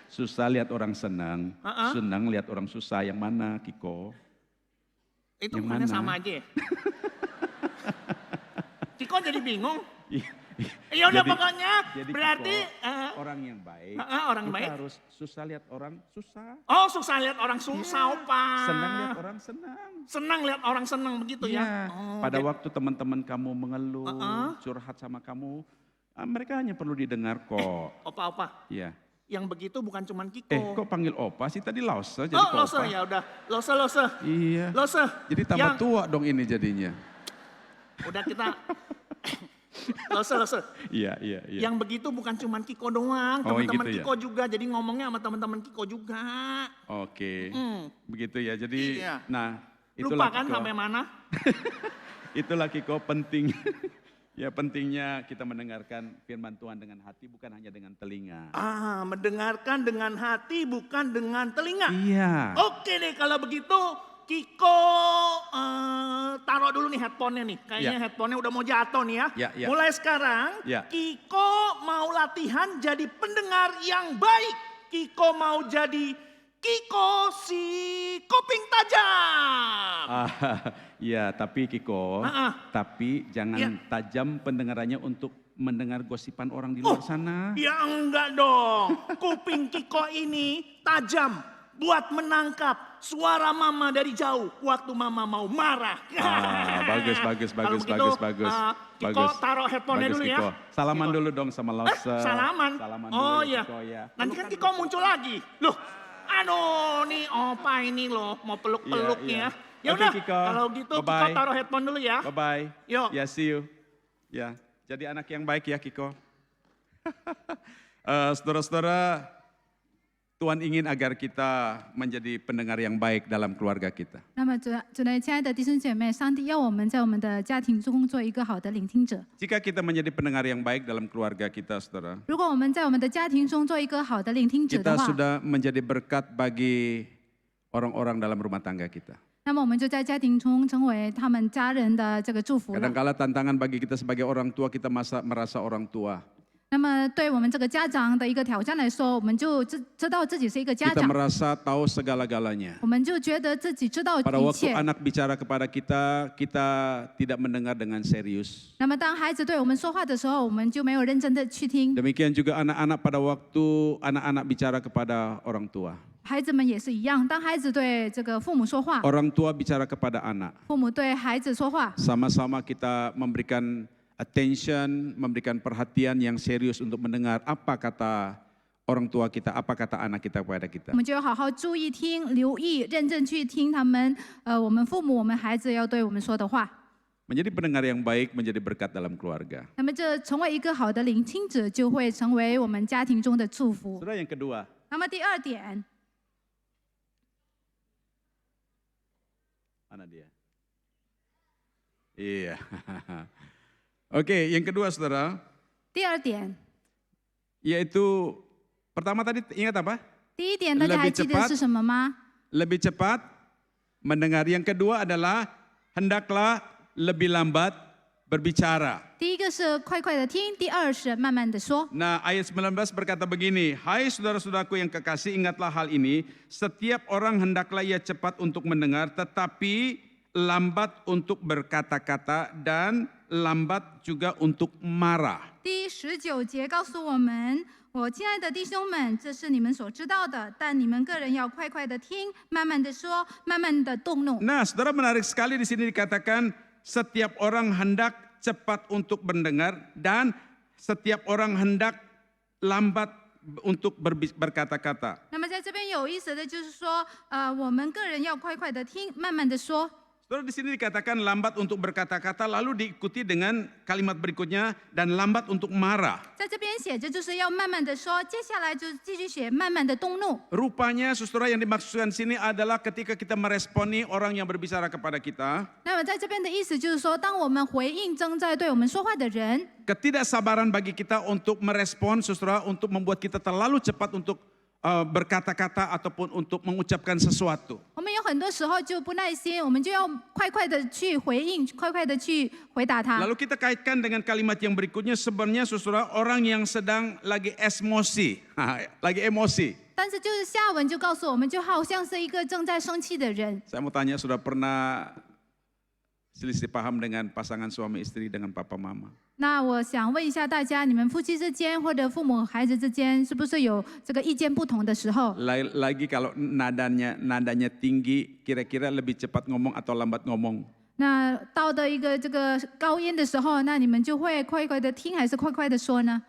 Susah lihat orang senang. Uh-uh. Senang lihat orang susah. Yang mana, Kiko? Itu Yang bukannya mana? sama aja ya? Kiko jadi bingung. Iya. Ya udah Jadi- pokoknya Jadi berarti Kiko, orang yang baik. orang kita baik. harus susah lihat orang susah. Oh susah lihat orang susah, Opa. Senang lihat orang senang. Senang lihat orang senang begitu ya. Iya. Oh, Pada jadi- waktu teman-teman kamu mengeluh, curhat sama kamu, mereka hanya perlu didengar kok. Opa. Iya. Yang begitu bukan cuman Kiko. Kok panggil opa sih? Tadi Lause jadi Oh, kok Lose opa. ya udah. Lose. Iya. Lose. Jadi tambah Yang- tua dong ini jadinya. Udah kita Lose. Iya. Yang begitu bukan cuman Kiko doang, Oh, teman-teman gitu ya? Kiko juga. Jadi ngomongnya sama teman-teman Kiko juga. Oke. Hmm. Begitu ya. Jadi, Iya. nah Lupa itulah kan Kiko. sampai mana? Itulah Kiko penting. Ya pentingnya kita mendengarkan firman Tuhan dengan hati bukan hanya dengan telinga. Mendengarkan dengan hati bukan dengan telinga. Iya. Oke deh kalau begitu Kiko taruh dulu nih headphone-nya nih. Kayaknya Ya. headphone-nya udah mau jatuh nih ya. Ya. Mulai sekarang Ya. Kiko mau latihan jadi pendengar yang baik. Kiko mau jadi Kiko si kuping tajam. Iya, tapi Kiko, tapi jangan Ya. tajam pendengarannya untuk mendengar gosipan orang di luar sana. Ya enggak dong. Kuping Kiko ini tajam buat menangkap suara mama dari jauh waktu mama mau marah. Bagus. Kalau begitu, Kiko taruh headphone-nya Bagus, dulu ya. Kiko. Salaman Kiko. dulu dong sama Lause. Salaman? Salaman Oh dulu iya. Kiko ya. Nanti kan Kiko muncul lagi. Loh, aduh nih opa ini loh mau peluk-peluk Iya, nih iya. ya. Ya Oke, udah, Kiko. kalau gitu Kiko Bye-bye. taruh headphone dulu ya. Bye-bye. Yuk. Ya, see you. Ya, jadi anak yang baik ya Kiko. Saudara-saudara, Tuhan ingin agar kita menjadi pendengar yang baik dalam keluarga kita. 那么主内亲爱的弟兄姐妹，上帝要我们在我们的家庭中做一个好的聆听者。 Jika kita menjadi pendengar yang baik dalam keluarga kita, saudara, 如果我们在我们的家庭中做一个好的聆听者 kita 的话， sudah menjadi berkat bagi orang-orang dalam rumah tangga kita. 那么我们就在家庭中成为他们家人的这个祝福了。 Kadang-kala tantangan bagi kita sebagai orang tua, kita merasa orang tua. 那么对我们这个家长的一个挑战来说，我们就知道自己是一个家 Kita 长， merasa tahu segala-galanya. 我们就觉得自己知道 Pada 一 waktu 切。 anak bicara kepada kita, kita tidak mendengar dengan serius. 那么当孩子对我们说话的时候，我们就没有认真的去听。 Demikian juga anak-anak pada waktu anak-anak bicara kepada orang tua. 孩子们也是一样，当孩子对这个父母说话， Orang tua bicara kepada anak. 父母对孩子说话， Sama-sama kita memberikan attention, memberikan perhatian yang serius untuk mendengar apa kata orang tua kita, apa kata anak kita kepada kita. 我们就要好好注意听、留意、认真去听他们，我们父母、我们孩子要对我们说的话。 Menjadi pendengar yang baik menjadi berkat dalam keluarga. 那么这成为一个好的聆听者，就会成为我们家庭中的祝福。 Saudara yang kedua, 那么第二点， mana dia? Iya. Oke, yang kedua saudara, 第二点， yaitu pertama tadi ingat apa? 第一点大家还记得是什么吗？ Lebih cepat mendengar. Yang kedua adalah hendaklah lebih lambat berbicara. 第一个是快快的听，第二是慢慢的说。 Nah ayat 19 berkata begini, hai saudara-saudaraku yang kekasih ingatlah hal ini, setiap orang hendaklah ia cepat untuk mendengar tetapi lambat untuk berkata-kata dan lambat juga untuk marah. 第19节告诉我们，我亲爱的弟兄们，这是你们所知道的，但你们个人要快快的听，慢慢的说，慢慢的动怒。 Nah saudara menarik sekali di sini dikatakan setiap orang hendak cepat untuk mendengar dan setiap orang hendak lambat untuk berkata-kata. 那么在这边有意思的就是说，我们个人要快快的听，慢慢的说。Saudara, di sini dikatakan lambat untuk berkata-kata, lalu diikuti dengan kalimat berikutnya dan lambat untuk marah. 在这边写着就是要慢慢的说，接下来就继续写慢慢的动怒。 Rupanya saudara yang dimaksudkan sini adalah ketika kita meresponi orang yang berbicara kepada kita, 那么在这边的意思就是说，当我们回应正在对我们说话的人， ketidaksabaran bagi kita untuk merespon saudara, untuk membuat kita terlalu cepat untuk berkata-kata ataupun untuk mengucapkan sesuatu. 我们有很多时候就不耐心，我们就要快快的去回应，快快的去回答他。 Lalu kita kaitkan dengan kalimat yang berikutnya, sebenarnya saudara orang yang sedang lagi emosi, lagi emosi. 但是就是下文就告诉我们，就好像是一个正在生气的人。 Saya mau tanya, sudah pernah selisih paham dengan pasangan suami istri dengan papa mama? 那我想问一下大家，你们夫妻之间或者父母孩子之间，是不是有这个意见不同的时候？ Lagi kalau nadanya tinggi, kira-kira lebih cepat ngomong atau lambat ngomong? 那到的一个这个高音的时候，那你们就会快快的听，还是快快的说呢？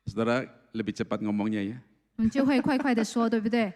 Saudara lebih cepat ngomongnya ya? 我们就会快快的说，对不对？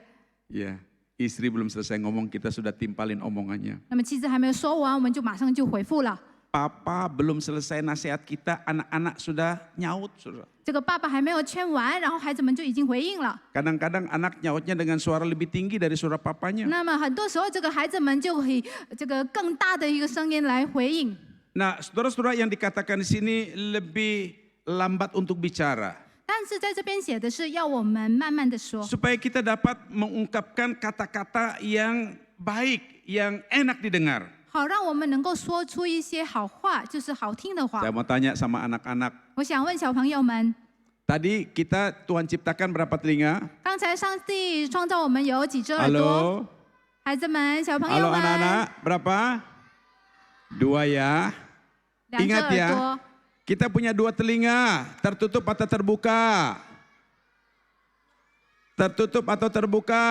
Iya, istri belum selesai ngomong kita sudah timpalin omongannya. 那么妻子还没有说完，我们就马上就回复了。 Papa belum selesai nasihat kita, anak-anak sudah nyaut, saudara. 这个爸爸还没有劝完，然后孩子们就已经回应了。 Kadang-kadang anak nyautnya dengan suara lebih tinggi dari suara papanya. 那么很多时候，这个孩子们就会这个更大的一个声音来回应。 Nah, saudara-saudara yang dikatakan di sini lebih lambat untuk bicara. 但是在这边写的是要我们慢慢的说， Supaya kita dapat mengungkapkan kata-kata yang baik, yang enak didengar. 好让我们能够说出一些好话，就是好听的话 Saya。mau tanya sama anak-anak. 我想问小朋友们， Tadi kita Tuhan ciptakan berapa telinga? 刚才上帝创造我们有几只耳朵？ Halo? 孩子们、小朋友 Halo 们， anak-anak, berapa? 2 ya. 两只 Ingat 耳 ya, 朵。 kita punya 2 telinga, tertutup atau terbuka? Tertutup atau terbuka?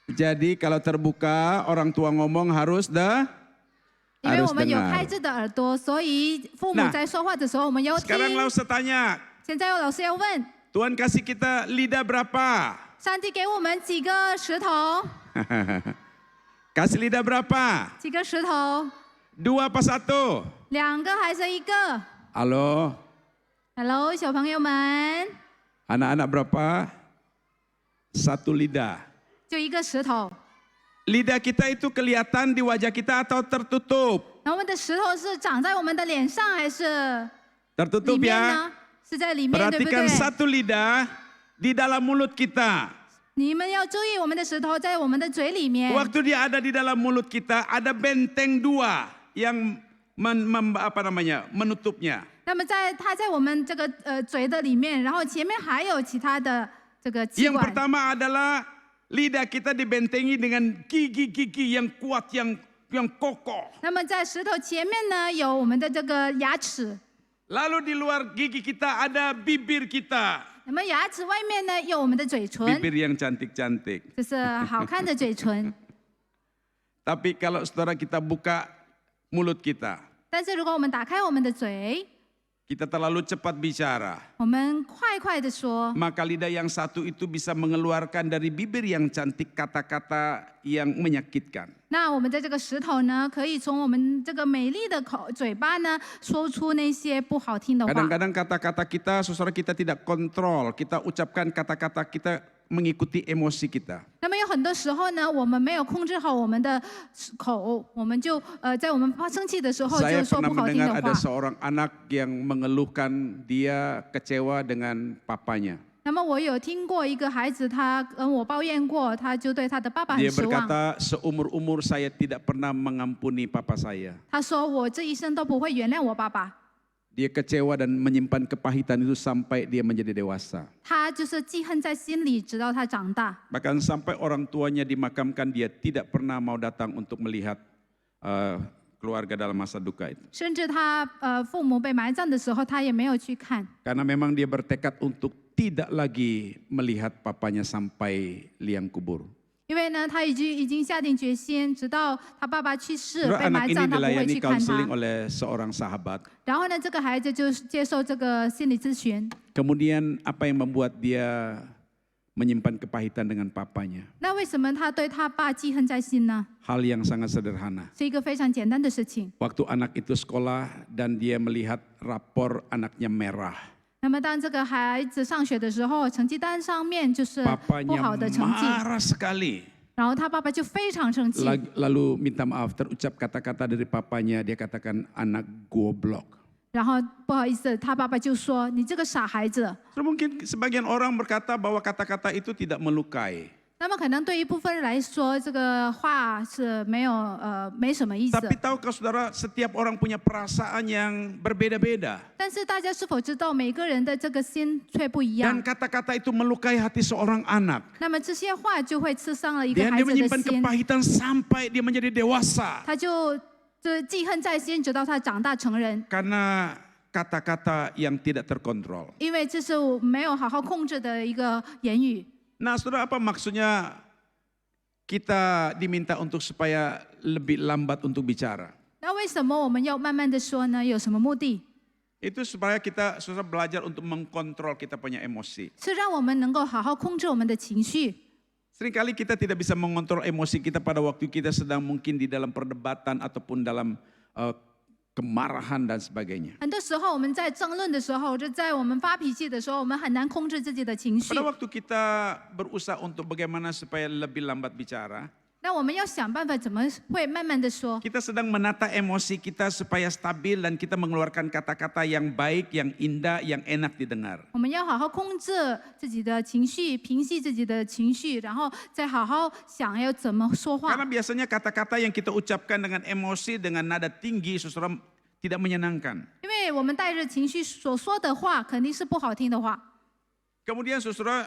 Jadi kalau terbuka, orang tua ngomong harus 因为 harus 我们有开 dengar. 着的耳朵，所以父母 Nah, 在说话的时候，我们要听。 Sekarang lalu saya tanya, 现在有老师要问， Tuhan kasih kita lidah berapa? 上帝给我们几个石头？ Kasih lidah berapa? 几个石头？ 2 apa 1? 2个还是1个 Halo, ？Hello， 小朋友们， anak-anak berapa? 1 lidah. 就1个石头。 Lidah kita itu kelihatan di wajah kita atau tertutup? 然后我们的石头是长在我们的脸上还是里 Tertutup 面 ya. 呢？是在里面，对不 Perhatikan 对？ 1 lidah di dalam mulut kita. 你们要注意，我们的石头在我们的嘴里面。 Waktu dia ada di dalam mulut kita, ada benteng 2 yang menutupnya. 那么它在我们这个嘴的里面，然后前面还有其他的这个气 Yang 管。 pertama adalah lidah kita dibentengi dengan gigi-gigi yang kuat, yang kokoh. 那么在石头前面呢，有我们的这个牙齿。 Lalu di luar gigi kita ada bibir kita. 那么牙齿外面呢，有我们的嘴唇， Bibir yang cantik-cantik. 这是好看的嘴唇。 Tapi kalau saudara kita buka mulut kita, 但是如果我们打开我们的嘴， kita terlalu cepat bicara, 我们快快的说， maka lidah yang satu itu bisa mengeluarkan dari bibir yang cantik kata-kata yang menyakitkan. 那我们的这个石头呢，可以从我们这个美丽的嘴巴呢，说出那些不好听的话。 Kadang-kadang kata-kata kita, saudara kita tidak kontrol, kita ucapkan kata-kata kita mengikuti emosi kita. 那么有很多时候呢，我们没有控制好我们的口，我们就在我们生气的时候 Saya 就说 pernah 不好听的 mendengar ada 话。 seorang anak yang mengeluhkan dia kecewa dengan papanya. 那么我有听过一个孩子，他跟我抱怨过，他就对他的爸爸很 Dia 失望。 berkata, seumur-umur saya tidak pernah mengampuni papa saya. 他说我这一生都不会原谅我爸爸。 Dia kecewa dan menyimpan kepahitan itu sampai dia menjadi dewasa. 他就是记恨在心里，直到他长大。 Bahkan sampai orang tuanya dimakamkan, dia tidak pernah mau datang untuk melihat keluarga dalam masa duka itu. 甚至他父母被埋葬的时候，他也没有去看， Karena memang dia bertekad untuk tidak lagi melihat papanya sampai liang kubur. 因为呢，他已经下定决心，直到他爸爸去世 Saudara, 被 anak 埋 ini 葬，他不会 dilayani 去看 counseling 他。 oleh seorang sahabat. 然后呢，这个孩子就接受这个心理咨询。 Kemudian apa yang membuat dia menyimpan kepahitan dengan papanya. 那为什么他对他爸记恨在心呢？ Hal yang sangat sederhana. 是一个非常简单的事情。 Waktu anak itu sekolah dan dia melihat rapor anaknya merah. 那么当这个孩子上学的时候，成绩单上面就是不 Papanya 好的成绩， marah sekali. 然后他爸爸就非常生气， Lalu minta maaf, terucap kata-kata dari papanya, dia katakan anak goblok. 然后不好意思，他爸爸就说：“你这个傻孩子。” So, mungkin sebagian orang berkata bahwa kata-kata itu tidak melukai. 那么可能对一部分人来说，这个话是没什么意思。 Tapi tahukah saudara, setiap orang punya perasaan yang berbeda-beda. 但是大家是否知道，每个人的这个心却不一样 Dan？ kata-kata itu melukai hati seorang anak. 那么这些话就会刺伤了一个 Dan 孩 dia 子的 menyimpan 心， kepahitan sampai dia menjadi dewasa. 他就记恨在心，直到他长大成人。 Karena kata-kata yang tidak terkontrol. 因为这是没有好好控制的一个言语。 Nah, saudara, apa maksudnya kita diminta untuk supaya lebih lambat untuk bicara? 那为什么我们要慢慢的说呢？有什么目的？ Itu supaya kita saudara belajar untuk mengkontrol kita punya emosi. 是让我们能够好好控制我们的情绪。 Seringkali kita tidak bisa mengontrol emosi kita pada waktu kita sedang mungkin di dalam perdebatan ataupun dalam kemarahan dan sebagainya. 很多时候我们在争论的时候，就在我们发脾气的时候，我们很难控制自己的情绪 Pada。waktu kita berusaha untuk bagaimana supaya lebih lambat bicara, 那我们要想办法怎么会慢慢的说。 kita sedang menata emosi kita supaya stabil dan kita mengeluarkan kata-kata yang baik, yang indah, yang enak didengar. 我们要好好控制自己的情绪，平息自己的情绪，然后再好好想要怎么说话。 Karena biasanya kata-kata yang kita ucapkan dengan emosi, dengan nada tinggi, saudara tidak menyenangkan. 因为我们带着情绪所说的话，肯定是不好听的话。 Kemudian saudara,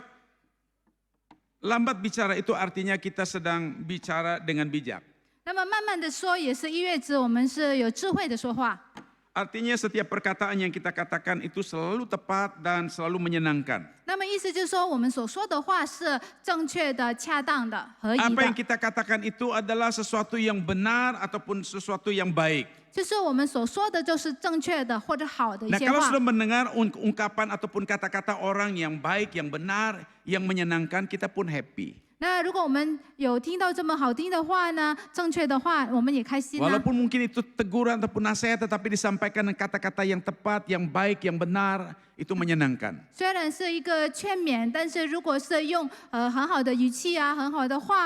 lambat bicara itu artinya kita sedang bicara dengan bijak. 那么慢慢的说，也是意味着我们是有智慧的说话。 Artinya setiap perkataan yang kita katakan itu selalu tepat dan selalu menyenangkan. 那么意思就是说，我们所说的话是正确的、恰当的、合宜 Apa yang 的， kita katakan itu adalah sesuatu yang benar ataupun sesuatu yang baik. 就是我们所说的就是正确的或者好的一 Nah, 些 kalau 话 sudah。mendengar ungkapan ataupun kata-kata orang yang baik, yang benar, yang menyenangkan, kita pun happy. 那如果我们有听到这么好听的话呢，正确的话，我们也开心啊。 Walaupun mungkin itu teguran ataupun nasihat, tetapi disampaikan dengan kata-kata yang tepat, yang baik, yang benar, itu menyenangkan. 虽然是一个劝勉，但是如果是用很好的语气啊、很好的话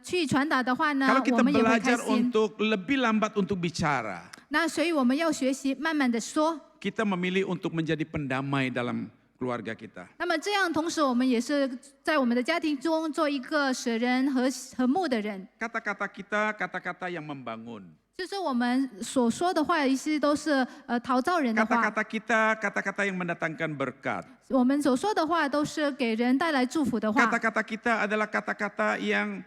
去传达的话呢 Kalau， 我 kita 们也会开 belajar 心。 untuk lebih lambat untuk bicara, 那所以我们要学习慢慢的说。 kita memilih untuk menjadi pendamai dalam keluarga kita. 那么这样，同时我们也是在我们的家庭中做一个使人和睦的人。 Kata-kata kita, kata-kata yang membangun. 就是我们所说的话，一些都是陶造人的话。 Kata-kata kita, kata-kata yang mendatangkan berkat. 我们所说的话都是给人带来祝福的话。 Kata-kata kita adalah kata-kata yang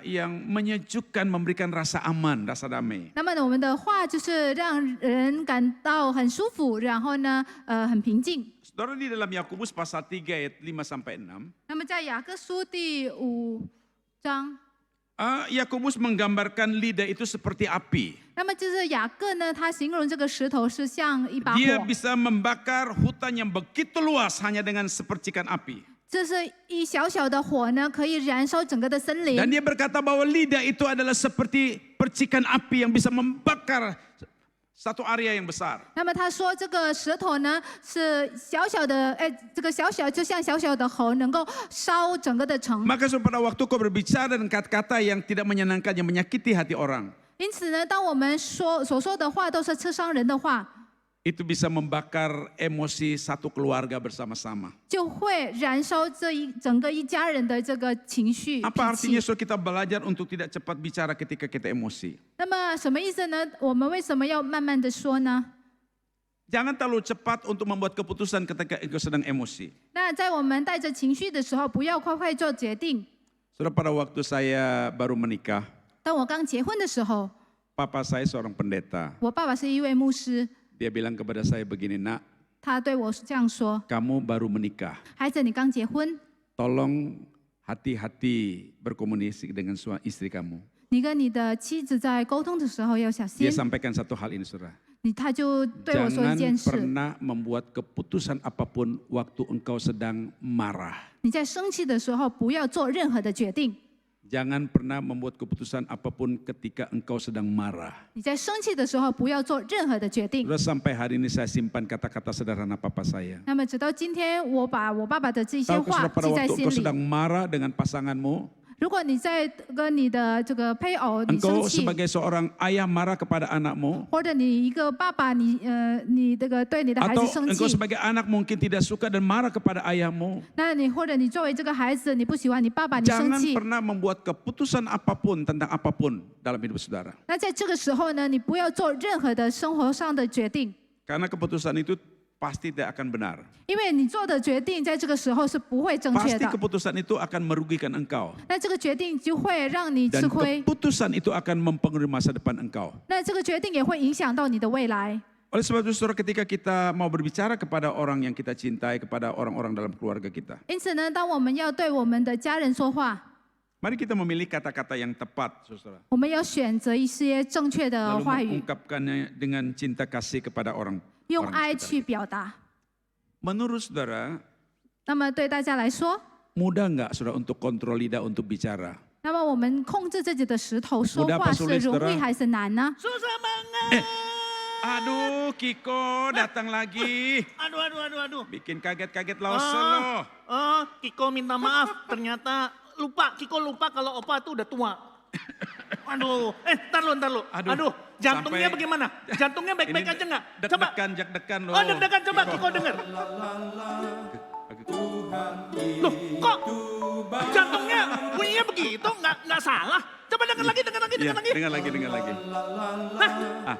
yang menyejukkan, memberikan rasa aman, rasa damai. 那么呢，我们的话就是让人感到很舒服，然后呢，很平静。 Saudara, di dalam Yakobus pasal 3 ayat 5 sampai 6, 那么在雅各书第5章， Yakobus menggambarkan lidah itu seperti api. 那么就是雅各呢，他形容这个石头是像一把 Dia 火， bisa membakar hutan yang begitu luas hanya dengan sepercikan api. 这是一小小的火呢，可以燃烧整个的森林。 Dan dia berkata bahwa lidah itu adalah seperti percikan api yang bisa membakar satu area yang besar. 那么他说，这个石头呢是小小的，这个小小就像小小的火，能够烧整个的城。 Maka pada waktu kau berbicara dengan kata-kata yang tidak menyenangkan, yang menyakiti hati orang, 因此呢，当我们所说的话都是刺伤人的话， itu bisa membakar emosi satu keluarga bersama-sama. 就会燃烧整个一家人的这个情绪 Apa 脾 artinya 气。 so kita belajar untuk tidak cepat bicara ketika kita emosi? 那么什么意思呢？我们为什么要慢慢的说呢？ Jangan terlalu cepat untuk membuat keputusan ketika engkau sedang emosi. 那在我们带着情绪的时候，不要快快做决定。 Sudah pada waktu saya baru menikah, 当我刚结婚的时候， papa saya seorang pendeta. 我爸爸是一位牧师， Dia bilang kepada saya begini, nak, 他对我这样说 kamu baru menikah. 孩子，你刚结婚， Tolong hati-hati berkomunikasi dengan istri kamu. 你跟你的妻子在沟通的时候要小 Dia 心。 sampaikan satu hal ini, saudara. 他就对我说一 Jangan 件事： pernah membuat keputusan apapun waktu engkau sedang marah. 你在生气的时候，不要做任何的决定。 Jangan pernah membuat keputusan apapun ketika engkau sedang marah. 你在生气的时候，不要做任何的决定。 Sudah sampai hari ini saya simpan kata-kata sederhana papa saya. 那么直到今天，我把我爸爸的这些 Tahukah 话 sudah pada 记在 waktu 心 engkau 里。 sedang marah dengan pasanganmu, 如果你在跟你的这个配偶你生 engkau 气， sebagai seorang ayah marah kepada anakmu, 或者你一个爸爸，你这个对你的孩 atau 子生 engkau 气， sebagai anak mungkin tidak suka dan marah kepada ayahmu, 那你或者你作为这个孩子，你不喜欢你爸爸，你生 jangan 气， pernah membuat keputusan apapun tentang apapun dalam hidup saudara. 那在这个时候呢，你不要做任何的生活上的决定， Karena keputusan itu pasti tidak akan benar. 因为你做的决定在这个时候是不会正确 Pasti 的， keputusan itu akan merugikan engkau. 那这个决定就会让你 Dan 吃亏， keputusan itu akan mempengaruhi masa depan engkau. 那这个决定也会影响到你的未来。 Oleh sebab itu saudara, ketika kita mau berbicara kepada orang yang kita cintai, kepada orang-orang dalam keluarga kita, 因此呢，当我们要对我们的家人说话， mari kita memilih kata-kata yang tepat, saudara. 我们要选择一些正确的 Lalu 话语， mengungkapkannya dengan cinta kasih kepada orang. 用 orang 爱 sekitar 去 kita. 表达。 Menurut saudara, 那么对大家来说， mudah nggak saudara untuk kontrol lidah untuk bicara? 那么我们控制自己的石头说 Mudah 话 apa 是 sulit, 容易 saudara? 还是难呢？ Susah banget. Aduh, Kiko datang lagi. Aduh. Bikin kaget-kaget Lawson loh. Kiko minta maaf. Ternyata Kiko lupa kalau Opa tuh udah tua. Aduh, ntar lu. Aduh, jantungnya sampai- bagaimana? Jantungnya baik-baik Ini aja nggak? Coba. Deg-degan loh. Oh, deg-degan, coba Kiko denger. Loh, kok jantungnya bunyinya begitu? Nggak salah. Coba denger lagi. Iya, dengar lagi. Hah?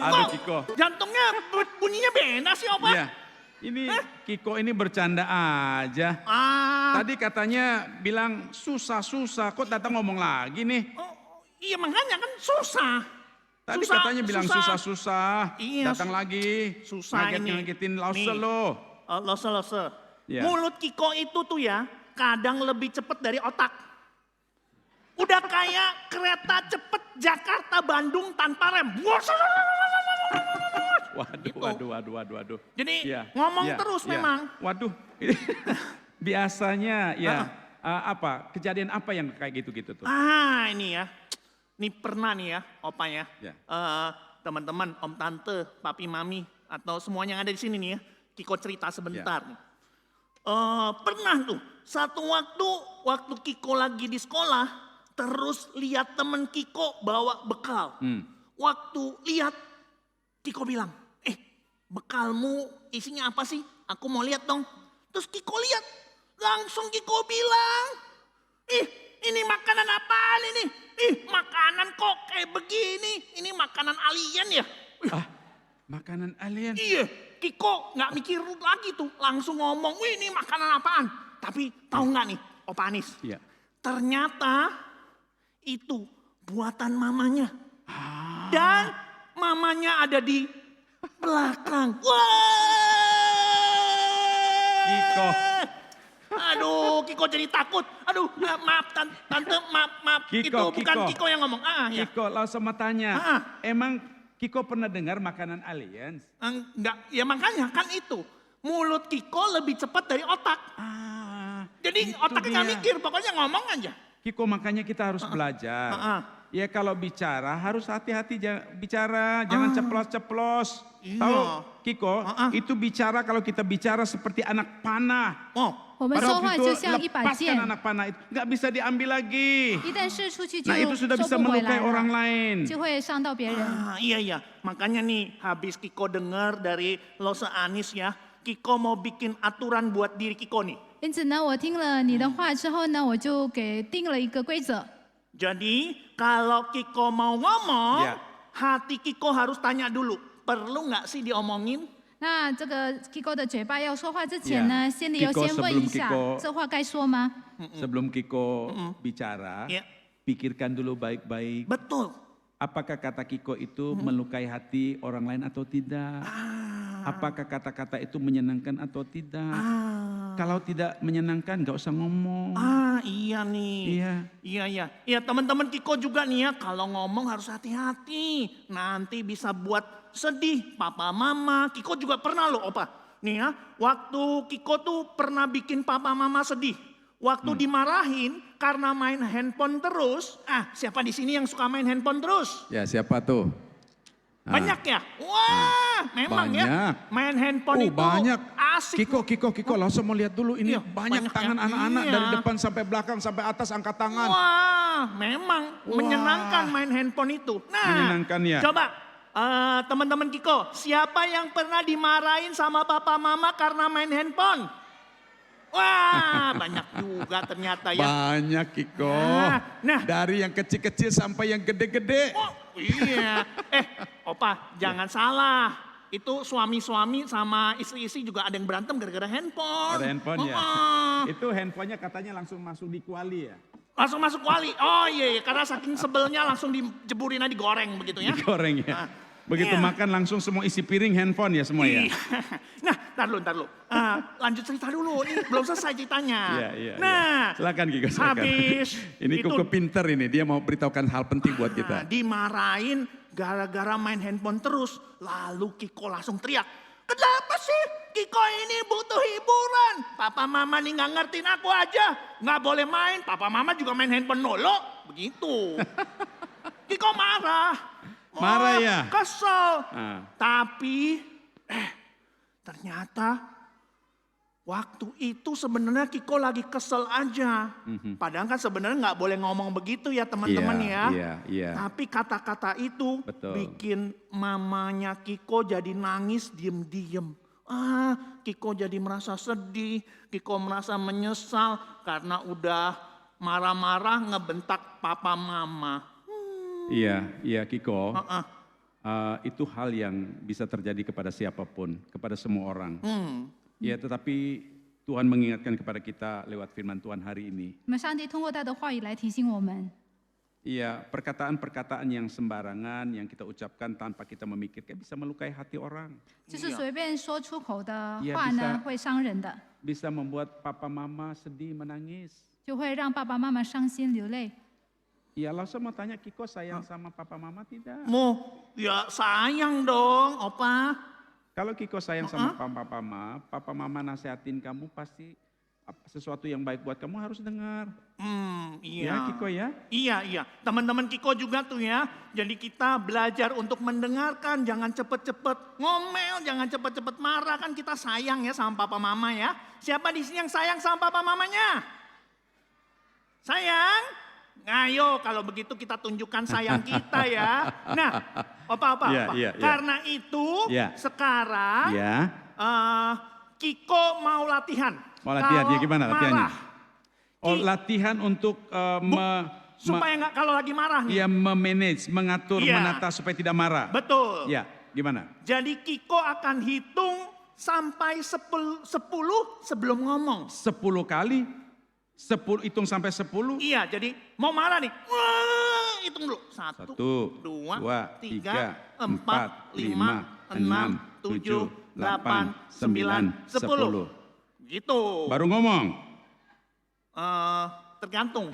Aduh, Kiko. Jantungnya bunyinya beda sih, Opa. Iya. Ini Kiko ini bercanda aja. Ah, Tadi katanya bilang susah, kok datang ngomong lagi nih. iya makanya kan susah. Tadi katanya bilang susah, Iya, datang lagi. susah ini. Ngagetin Nih. Lawson loh. Lose. Iya. Mulut Kiko itu tuh ya, kadang lebih cepet dari otak. Udah kayak kereta cepet Jakarta-Bandung tanpa rem. Waduh. Jadi Iya, ngomong iya, terus iya. memang. Waduh, biasanya ya apa kejadian apa yang kayak gitu tuh? Ini ya. Ini pernah nih ya, Opa ya. Ya. Teman-teman, Om Tante, Papi Mami, atau semuanya yang ada di sini nih ya. Kiko cerita sebentar. nih. Pernah tuh, satu waktu Kiko lagi di sekolah, terus lihat temen Kiko bawa bekal. Waktu lihat, Kiko bilang, bekalmu isinya apa sih? Aku mau lihat dong. Terus Kiko lihat, langsung Kiko bilang, ini makanan apaan ini? Makanan kok kayak begini? Ini makanan alien ya? Makanan alien. Iya, Kiko nggak mikir lagi tuh, langsung ngomong, ini makanan apaan? Tapi tahu nggak nih, Opa Anis? Iya. Ternyata itu buatan mamanya. Dan mamanya ada di belakang. Kiko. Aduh, Kiko jadi takut. Aduh, maaf tante, maaf. Kiko, Itu bukan Kiko. Kiko yang ngomong. Ya. Kiko langsung tanya, emang Kiko pernah dengar makanan alien? Enggak, ya makanya kan itu. Mulut Kiko lebih cepat dari otak. Jadi itu otaknya nggak dia. mikir, pokoknya ngomong aja. Kiko, makanya kita harus belajar. Ya kalau bicara harus hati-hati bicara, jangan ceplos-ceplos. Iya. Tahu Kiko, itu bicara kalau kita bicara seperti anak panah. 我们 Pada 说话 waktu 就 itu 像一把 lepaskan 剑， anak panah itu, nggak bisa diambil lagi. 一旦射出去就 Nah itu sudah 收 bisa 不回 melukai 来 orang 了， lain. 就会伤到别人。 Iya. Makanya nih habis Kiko dengar dari Lose Anis ya. Kiko mau bikin aturan buat diri Kiko nih. 因此呢，我听了你的话之后呢，我就给定了一个规则。 Jadi kalau Kiko mau ngomong, Ya. hati Kiko harus tanya dulu. Perlu nggak sih diomongin? 那这个 Kiko 的嘴巴要说话之前呢， Yeah. 心里要 Kiko 先问一下 sebelum Kiko-，这话该说吗？ Sebelum Kiko bicara, Ya. pikirkan dulu baik-baik. Betul. Apakah kata Kiko itu melukai hati orang lain atau tidak? Apakah kata-kata itu menyenangkan atau tidak? Kalau tidak menyenangkan gak usah ngomong. Iya nih. Iya. Iya, teman-teman Kiko juga nih ya, kalau ngomong harus hati-hati. Nanti bisa buat sedih papa mama. Kiko juga pernah loh Opa. Nih ya, waktu Kiko tuh pernah bikin papa mama sedih. Waktu dimarahin karena main handphone terus. Siapa di sini yang suka main handphone terus? Ya siapa tuh? Banyak ya? Wah, memang banyak. ya. Main handphone itu banyak. asik. Kiko, langsung mau lihat dulu ini Iya, banyak banyak tangan ya. anak-anak Iya. dari depan sampai belakang sampai atas angkat tangan. Wah, memang menyenangkan main handphone itu. Nah, Menyenangkan ya. Coba teman-teman Kiko, siapa yang pernah dimarahin sama papa mama karena main handphone? Wah, banyak juga ternyata ya. Banyak Kiko. Nah. Dari yang kecil-kecil sampai yang gede-gede. Oh, iya. Opa, jangan salah. Itu suami-suami sama istri-istri juga ada yang berantem gara-gara handphone. Ada handphone ya. Itu handphonenya katanya langsung masuk di kuali ya. Langsung masuk kuali. Oh iya, karena saking sebelnya langsung dijeburin aja digoreng begitu ya. Digoreng ya. Begitu iya. makan langsung semua isi piring handphone ya semua ya. Iya. Nah, ntar dulu. Lanjut cerita dulu, ini belum selesai ceritanya. Iya. Nah, silakan Kiko, silakan. habis ini itu- Koko pinter ini, dia mau beritahukan hal penting buat kita. dimarahin gara-gara main handphone terus. Lalu Kiko langsung teriak, kenapa sih Kiko ini butuh hiburan? Papa mama nih nggak ngertiin aku aja. Nggak boleh main, papa mama juga main handphone nolo. Begitu. Kiko marah. Marah ya? Kesel. Ah. Tapi ternyata waktu itu sebenarnya Kiko lagi kesel aja. Padahal kan sebenarnya nggak boleh ngomong begitu ya teman-teman ya. Iya. Tapi kata-kata itu Betul. bikin mamanya Kiko jadi nangis diem-diem. Kiko jadi merasa sedih, Kiko merasa menyesal karena udah marah-marah ngebentak papa mama. Iya Kiko. Itu hal yang bisa terjadi kepada siapapun, kepada semua orang. Ya, tetapi Tuhan mengingatkan kepada kita lewat firman Tuhan hari ini. 那么上帝通过他的话语来提醒我们， Iya, perkataan-perkataan yang sembarangan yang kita ucapkan tanpa kita memikirkan bisa melukai hati orang. 就是随便说出口的 Iya, 话 bisa 呢，会伤人的， Bisa membuat papa mama sedih, menangis. 就会让爸爸妈妈伤心流泪。 Iya, langsung mau tanya Kiko sayang sama papa mama tidak? Ya sayang dong, Opa. Kalau Kiko sayang sama papa mama nasehatin kamu pasti sesuatu yang baik buat kamu harus dengar. Iya. Ya Kiko ya? Iya. Teman-teman Kiko juga tuh ya. Jadi kita belajar untuk mendengarkan, jangan cepet-cepet ngomel, jangan cepet-cepet marah. Kan kita sayang ya sama papa mama ya. Siapa di sini yang sayang sama papa mamanya? Sayang? Ayo kalau begitu kita tunjukkan sayang kita ya. Nah, Opa. Iya. Karena itu sekarang Iya. Kiko mau latihan. Mau latihan, Kalau ya gimana latihannya? marah, Latihan untuk supaya nggak kalau lagi marah nih. ya memanage, mengatur, Iya. menata supaya tidak marah. Betul. Ya, gimana? Jadi Kiko akan hitung sampai 10 sebelum ngomong. 10 kali, 10 hitung sampai 10. Iya, jadi mau marah nih. Wah, hitung dulu. 1, 2, 3, 4, 5, 6, 7, 8, 9, 10. Gitu. Baru ngomong. Tergantung.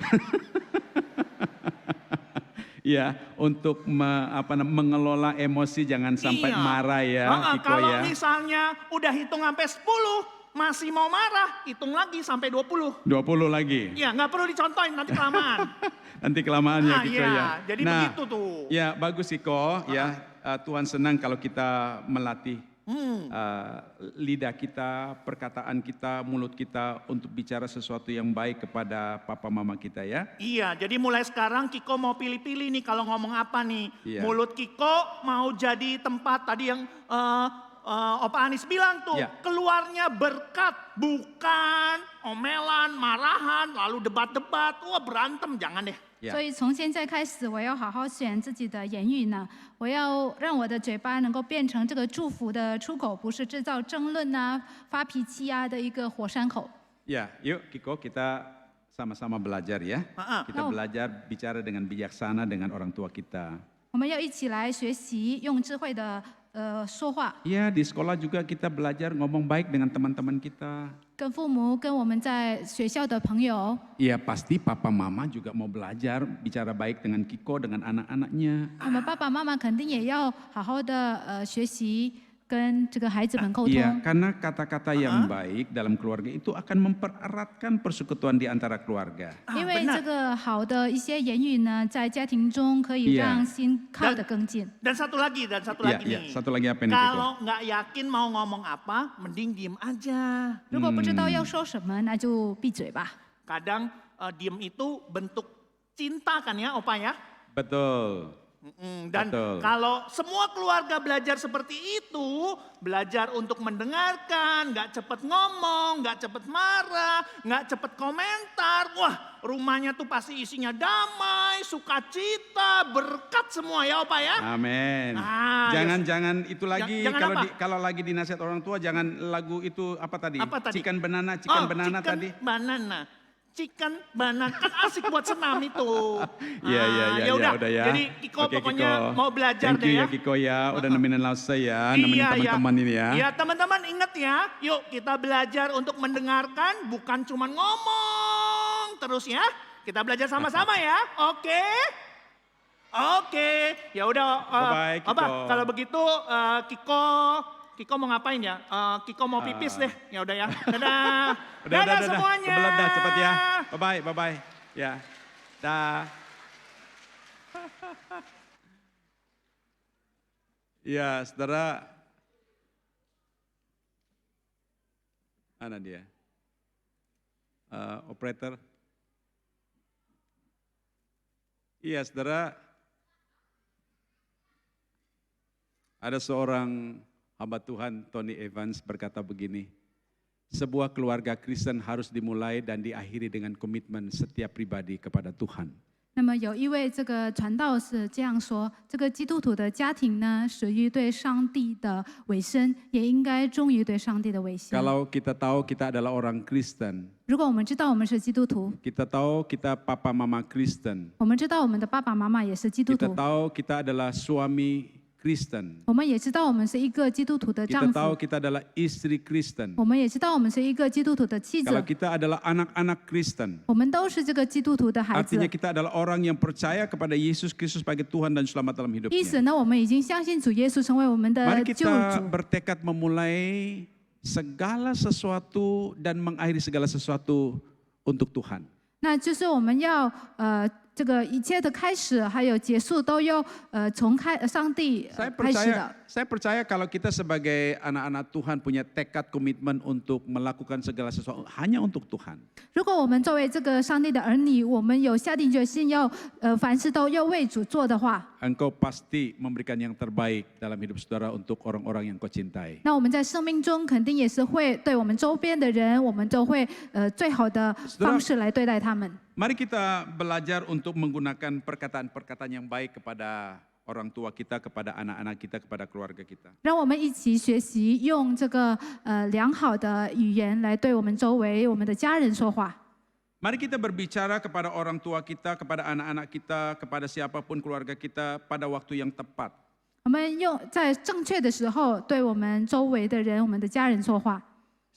Ya, untuk mengelola emosi jangan sampai Iya. marah ya, Kiko Kalau ya. misalnya udah hitung sampai 10, masih mau marah, hitung lagi sampai 20. 20 lagi. Iya, nggak perlu dicontohin, nanti kelamaan. Nanti kelamaan ya Kiko iya, ya. jadi begitu tuh. Ya, bagus Kiko ya. Tuhan senang kalau kita melatih lidah kita, perkataan kita, mulut kita untuk bicara sesuatu yang baik kepada papa mama kita ya. Iya, jadi mulai sekarang Kiko mau pilih-pilih nih kalau ngomong apa nih. Iya. Mulut Kiko mau jadi tempat tadi yang Opa Anis bilang tuh, Iya. keluarnya berkat, bukan omelan, marahan, lalu debat-debat, wah berantem, jangan deh. 呀所以从现在开始，我要好好选自己的言语呢。我要让我的嘴巴能够变成这个祝福的出口，不是制造争论啊、发脾气啊的一个火山口。 Ya, yuk Kiko kita sama-sama belajar ya. Kita Oh. belajar bicara dengan bijaksana dengan orang tua kita. 我们要一起来学习，用智慧的说话， Ya, di sekolah juga kita belajar ngomong baik dengan teman-teman kita. 跟父母、跟我们在学校的朋友。 Ya, pasti papa mama juga mau belajar bicara baik dengan Kiko, dengan anak-anaknya. 那么爸爸妈妈肯定也要好好的学习，跟这个孩子们沟通。 Iya, karena kata-kata yang baik dalam keluarga itu akan mempereratkan persekutuan di antara keluarga. 因为这个好的一些言语呢，在家庭中可以 Iya. 让心靠得更近。 Dan satu lagi Iya, iya. nih. Satu lagi apa nih, Kiko? Kalau nggak yakin mau ngomong apa, mending diem aja. 如果不知道要说什么，那就闭嘴吧。 Kadang diem itu bentuk cinta kan ya, Opa ya? Betul. Dan Betul. kalau semua keluarga belajar seperti itu, belajar untuk mendengarkan, nggak cepet ngomong, nggak cepet marah, nggak cepet komentar, wah rumahnya tuh pasti isinya damai, sukacita, berkat semua ya Opa ya. Amin. Ah, Jangan itu lagi Jangan kalau apa? kalau lagi dinasihat orang tua jangan lagu itu apa tadi? Apa tadi? Chicken banana chicken tadi. banana. Chicken banana kan asik buat senam itu. Iya, Ya udah. ya. Jadi Kiko Oke, pokoknya Kiko. mau belajar Thank deh you ya. ya Kiko ya, udah nemenin Lause ya, nemenin teman-teman ini ya. Iya teman-teman ingat ya, yuk kita belajar untuk mendengarkan bukan cuma ngomong terus ya. Kita belajar sama-sama ya, oke? Oke, ya udah. Bye-bye, Kiko. Apa? Kalau begitu Kiko mau ngapain ya? Kiko mau pipis deh, ya udah ya. Dadah. Dadah semuanya. Kebelet dah cepat ya. Bye bye. Ya. Dah. Ya, saudara. Mana dia? Operator. Iya, saudara. Ada seorang hamba Tuhan, Tony Evans, berkata begini, sebuah keluarga Kristen harus dimulai dan diakhiri dengan komitmen setiap pribadi kepada Tuhan. 那么有一位这个传道士这样说：这个基督徒的家庭呢，始于对上帝的委身，也应该忠于对上帝的委身。 Kalau kita tahu kita adalah orang Kristen, 如果我们知道我们是基督徒， kita tahu kita papa mama Kristen, 我们知道我们的爸爸妈妈也是基督 kita 徒， tahu kita adalah suami Kristen, 我们也知道我们是一个基督徒的 kita 丈 tahu 夫， kita adalah istri Kristen, 我们也知道我们是一个基督徒的妻 kalau 子， kita adalah anak-anak Kristen, 我们都是这个基督徒的孩子 artinya。kita adalah orang yang percaya kepada Yesus Kristus sebagai Tuhan dan Selamat dalam 因 hidupnya. 此呢，我们已经相信主耶稣成为我们的 Mari 救 kita 主。 bertekad memulai segala sesuatu dan mengakhiri segala sesuatu untuk Tuhan. 那就是我们要这个一切的开始还有结束都要从上帝 Saya 开始的。 saya percaya kalau kita sebagai anak-anak Tuhan punya tekad komitmen untuk melakukan segala sesuatu hanya untuk Tuhan. 如果我们作为这个上帝的儿女，我们有下定决心要凡事都要为主做的话， Engkau pasti memberikan yang terbaik dalam hidup saudara untuk orang-orang yang kau cintai. 那我们在生命中肯定也是会对我们周边的人，我们都会最好的方式来对待他们。 Mari kita belajar untuk menggunakan perkataan-perkataan yang baik kepada orang tua kita, kepada anak-anak kita, kepada keluarga kita. 让我们一起学习用这个良好的语言来对我们周围我们的家人说话。 Mari kita berbicara kepada orang tua kita, kepada anak-anak kita, kepada siapapun keluarga kita pada waktu yang tepat. 我们用在正确的时候对我们周围的人、我们的家人说话。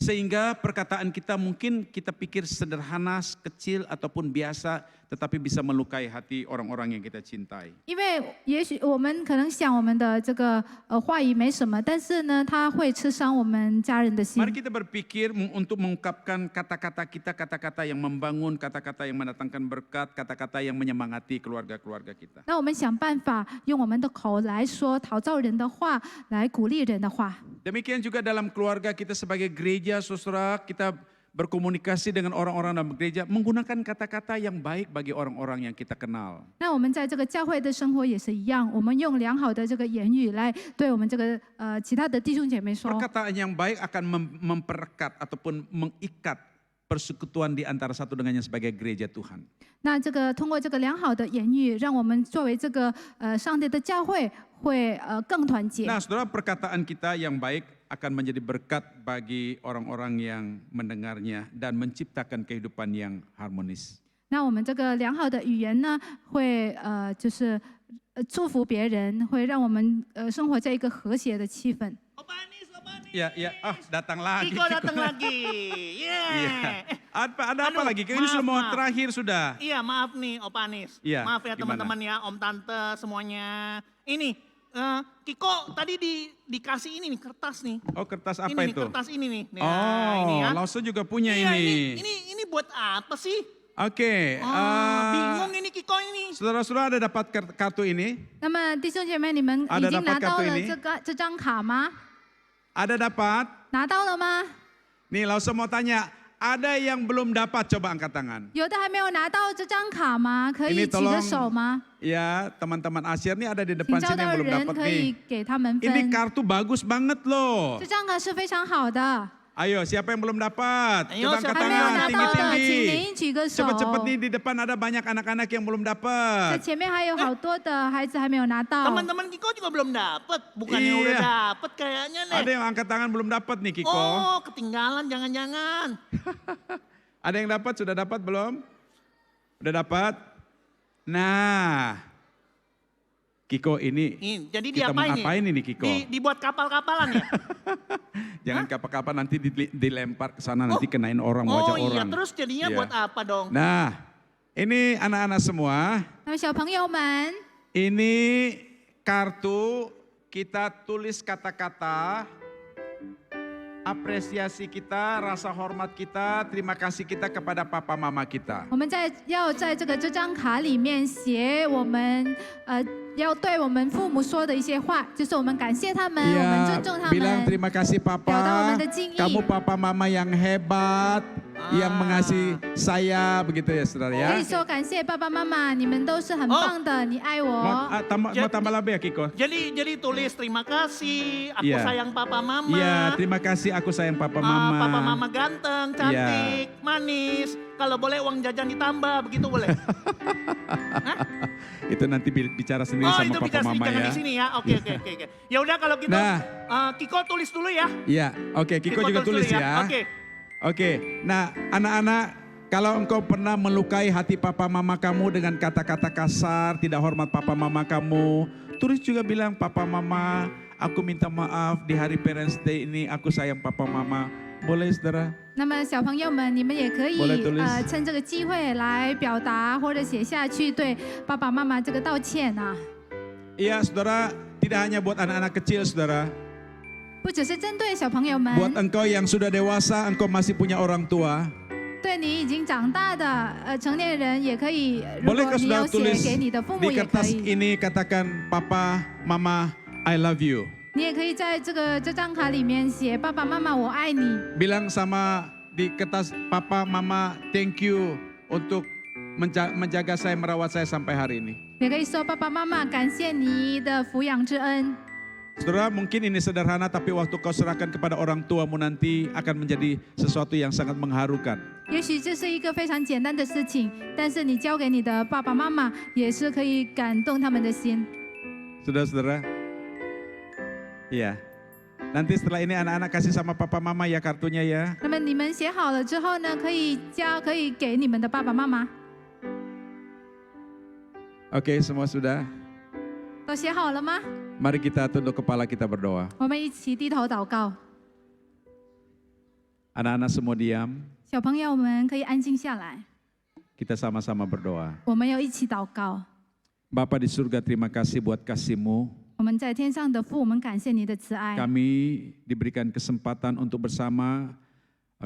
Sehingga perkataan kita mungkin kita pikir sederhana, kecil ataupun biasa, tetapi bisa melukai hati orang-orang yang kita cintai. 因为也许我们可能想我们的这个话语没什么，但是呢，它会刺伤我们家人的心 Mari。kita berpikir untuk mengungkapkan kata-kata kita, kata-kata yang membangun, kata-kata yang mendatangkan berkat, kata-kata yang menyemangati keluarga-keluarga kita. 那我们想办法用我们的口来说陶造人的话，来鼓励人的话。 Demikian juga dalam keluarga kita sebagai gereja, saudara, kita berkomunikasi dengan orang-orang dalam gereja menggunakan kata-kata yang baik bagi orang-orang yang kita kenal. 那我们在这个教会的生活也是一样，我们用良好的这个言语来对我们这个其他的弟兄姐妹说。 Perkataan yang baik akan memperekat ataupun mengikat persekutuan di antara satu dengannya sebagai gereja Tuhan. 那这个通过这个良好的言语，让我们作为这个上帝的教会会更团结。 Nah, saudara, perkataan kita yang baik akan menjadi berkat bagi orang-orang yang mendengarnya dan menciptakan kehidupan yang harmonis. 那我们这个良好的语言呢，会就是祝福别人，会让我们生活在一个和谐的气氛。 Opa Anis, Opa Anis. Ya, ya. Ah, datang lagi. Kiko datang lagi. Iya. Yeah. Ada apa Aduh, lagi? Ini sudah mau maaf. terakhir sudah. Iya, maaf nih Opa Anis. Iya, Maaf ya gimana? teman-teman ya, Om Tante semuanya. Ini Kiko tadi dikasih ini nih kertas nih. Oh, kertas Ini apa nih, itu? kertas ini nih. Nah, Oh, ini ya. Lause juga punya Iya, ini. ini buat apa sih? Oke. Bingung ini Kiko ini. Saudara-saudara ada dapat kartu ini? 那么弟兄姐妹，你们 Ada 已经 dapat 拿到 kartu 了 ini? 这张卡吗？ Ada dapat? 拿到了吗？ Nih, Lause mau tanya. Ada yang belum dapat? Coba angkat tangan. 有的还没有拿到这张卡吗？可 Ini 以举个 tolong 手吗？ ya teman-teman Asyir nih ada di 请 depan 招 sini yang 到 belum 人 dapat 可以 nih. 给他们 Ini 分。 kartu bagus banget loh. 这张卡是非常好的， Ayo siapa yang belum dapat? Ayo, Coba angkat siapa 还没 tangan 有拿到的，请 tinggi-tinggi. 您举个手。 Cepet-cepet nih di depan ada banyak anak-anak yang belum 在 dapat. 前面还有好多的孩子还没有拿到。 Teman-teman Kiko juga belum dapat. Bukannya Iya. udah dapat kayaknya nih. Ada yang angkat tangan belum dapat nih Kiko. Oh, ketinggalan jangan-jangan. Ada yang dapat? Sudah dapat belum? Udah dapat? Nah, Kiko ini Jadi kita mau diapain ngapain nih? ini Kiko? Dibuat kapal-kapalan ya? Jangan kapan-kapan nanti dilempar ke sana nanti kenain orang wajah Oh iya, orang. terus jadinya Iya. buat apa dong? Nah, ini anak-anak semua, 那么小朋友们， ini kartu kita tulis kata-kata apresiasi kita, rasa hormat kita, terima kasih kita kepada papa mama kita. 我们要在这张卡里面写我们要对我们父母说的一些话，就是我们感谢他们，我们 Iya, 尊重他 bilang 们。 terima kasih papa, 表达我们的敬意。 kamu papa mama yang hebat, yang mengasihi saya, begitu ya saudara 可 ya. 以说感谢爸爸妈妈，你们都是很棒的，你爱我。 Mau tambah lebih ya Kiko? Jadi tulis terima kasih, aku Iya. sayang papa mama. Iya, terima kasih aku sayang papa mama. Papa mama ganteng, cantik, manis. Kalau boleh uang jajan ditambah, begitu boleh? Itu nanti bicara sendiri Oh sama itu papa bicara mama jangan ya. di sini ya. Oke. Ya udah kalau gitu, Nah. Kiko tulis dulu ya. Iya, oke Kiko juga dulu tulis ya. Oke. Oke, nah anak-anak kalau engkau pernah melukai hati papa mama kamu dengan kata-kata kasar, tidak hormat papa mama kamu, tulis juga bilang papa mama, aku minta maaf di hari Parents Day ini aku sayang papa mama. Boleh saudara? 那么小朋友们，你们也可以 Boleh tulis 趁这个机会来表达或者写下去对爸爸妈妈这个道歉啊。 Iya saudara, tidak hanya buat anak-anak kecil saudara. 不只是针对小朋友们， Buat engkau yang sudah dewasa, engkau masih punya orang tua. 对你已经长大的成年人也可以。如 Bolehkah 果你 saudara 要写 tulis 给你的父 di 母也可 kertas 以， ini katakan Papa, Mama, I love you. 你也可以在这张卡里面写爸爸妈妈我爱你。 Bilang sama di kertas Papa, Mama, thank you untuk menjaga saya, merawat saya sampai hari ini. 也可以说爸爸妈妈感谢你的抚养之恩。 Saudara, mungkin ini sederhana tapi waktu kau serahkan kepada orang tuamu nanti akan menjadi sesuatu yang sangat mengharukan. 也许这是一个非常简单的事情，但是你交给你的爸爸妈妈，也是可以感动他们的心。 Saudara-saudara, iya. Nanti setelah ini anak-anak kasih sama papa mama ya kartunya ya. 那么你们写好了之后呢，可以给你们的爸爸妈妈。 Oke, semua sudah. 都写好了吗？ Mari kita tunduk kepala kita berdoa. 我们一起低头祷告。 Anak-anak semua diam, 小朋友们可以安静下来， kita sama-sama berdoa. 我们要一起祷告。 Bapa di surga, terima kasih buat kasih-Mu. 我们在天上的父，我们感谢你的慈爱。 Kami diberikan kesempatan untuk bersama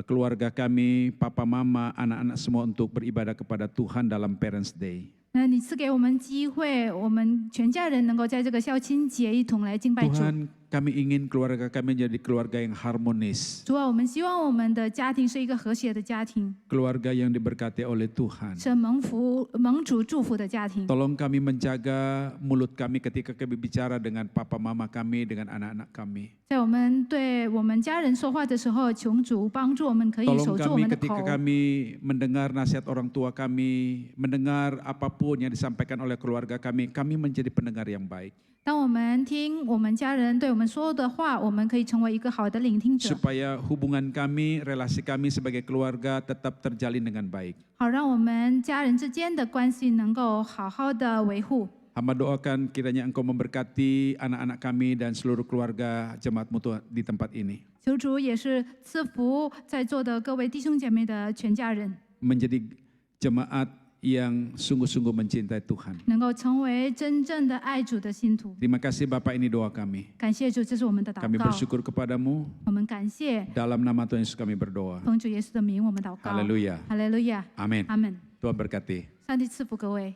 keluarga kami, papa mama, anak-anak semua untuk beribadah kepada Tuhan dalam Parents Day. 那你赐给我们机会，我们全家人能够在这个孝亲节一同来敬拜主。 Tuhan, kami ingin keluarga kami menjadi keluarga yang harmonis. 主啊，我们希望我们的家庭是一个和谐的家庭， Keluarga yang diberkati oleh Tuhan. 是蒙主祝福的家庭。 Tolong kami menjaga mulut kami ketika kami bicara dengan papa mama kami, dengan anak-anak kami. 在我们对我们家人说话的时候，求主帮助我们可以 Tolong 守住我 kami 们的 ketika 口。 kami mendengar nasihat orang tua kami, mendengar apapun yang disampaikan oleh keluarga kami menjadi pendengar yang baik. 当我们听我们家人对我们说的话，我们可以成为一个好的聆听者， Supaya hubungan kami, relasi kami sebagai keluarga tetap terjalin dengan baik. 好让我们家人之间的关系能够好好的维护。Hamba doakan kiranya Engkau memberkati anak-anak kami dan seluruh keluarga jemaat-Mu Tuhan di tempat ini. 求主也是赐福在座的各位弟兄姐妹的全家人， Menjadi jemaat yang sungguh-sungguh mencintai Tuhan. 能够成为真正的爱主的信徒。 Terima kasih Bapak, ini doa kami. 感谢主，这是我们的祷 Kami 告。 bersyukur kepadamu. 我们感谢 Dalam nama Tuhan Yesus kami berdoa. 奉主耶稣的名，我们祷告。 Haleluya. 哈利路亚， Amin. 阿门。 Tuhan berkati. 上帝赐福各位。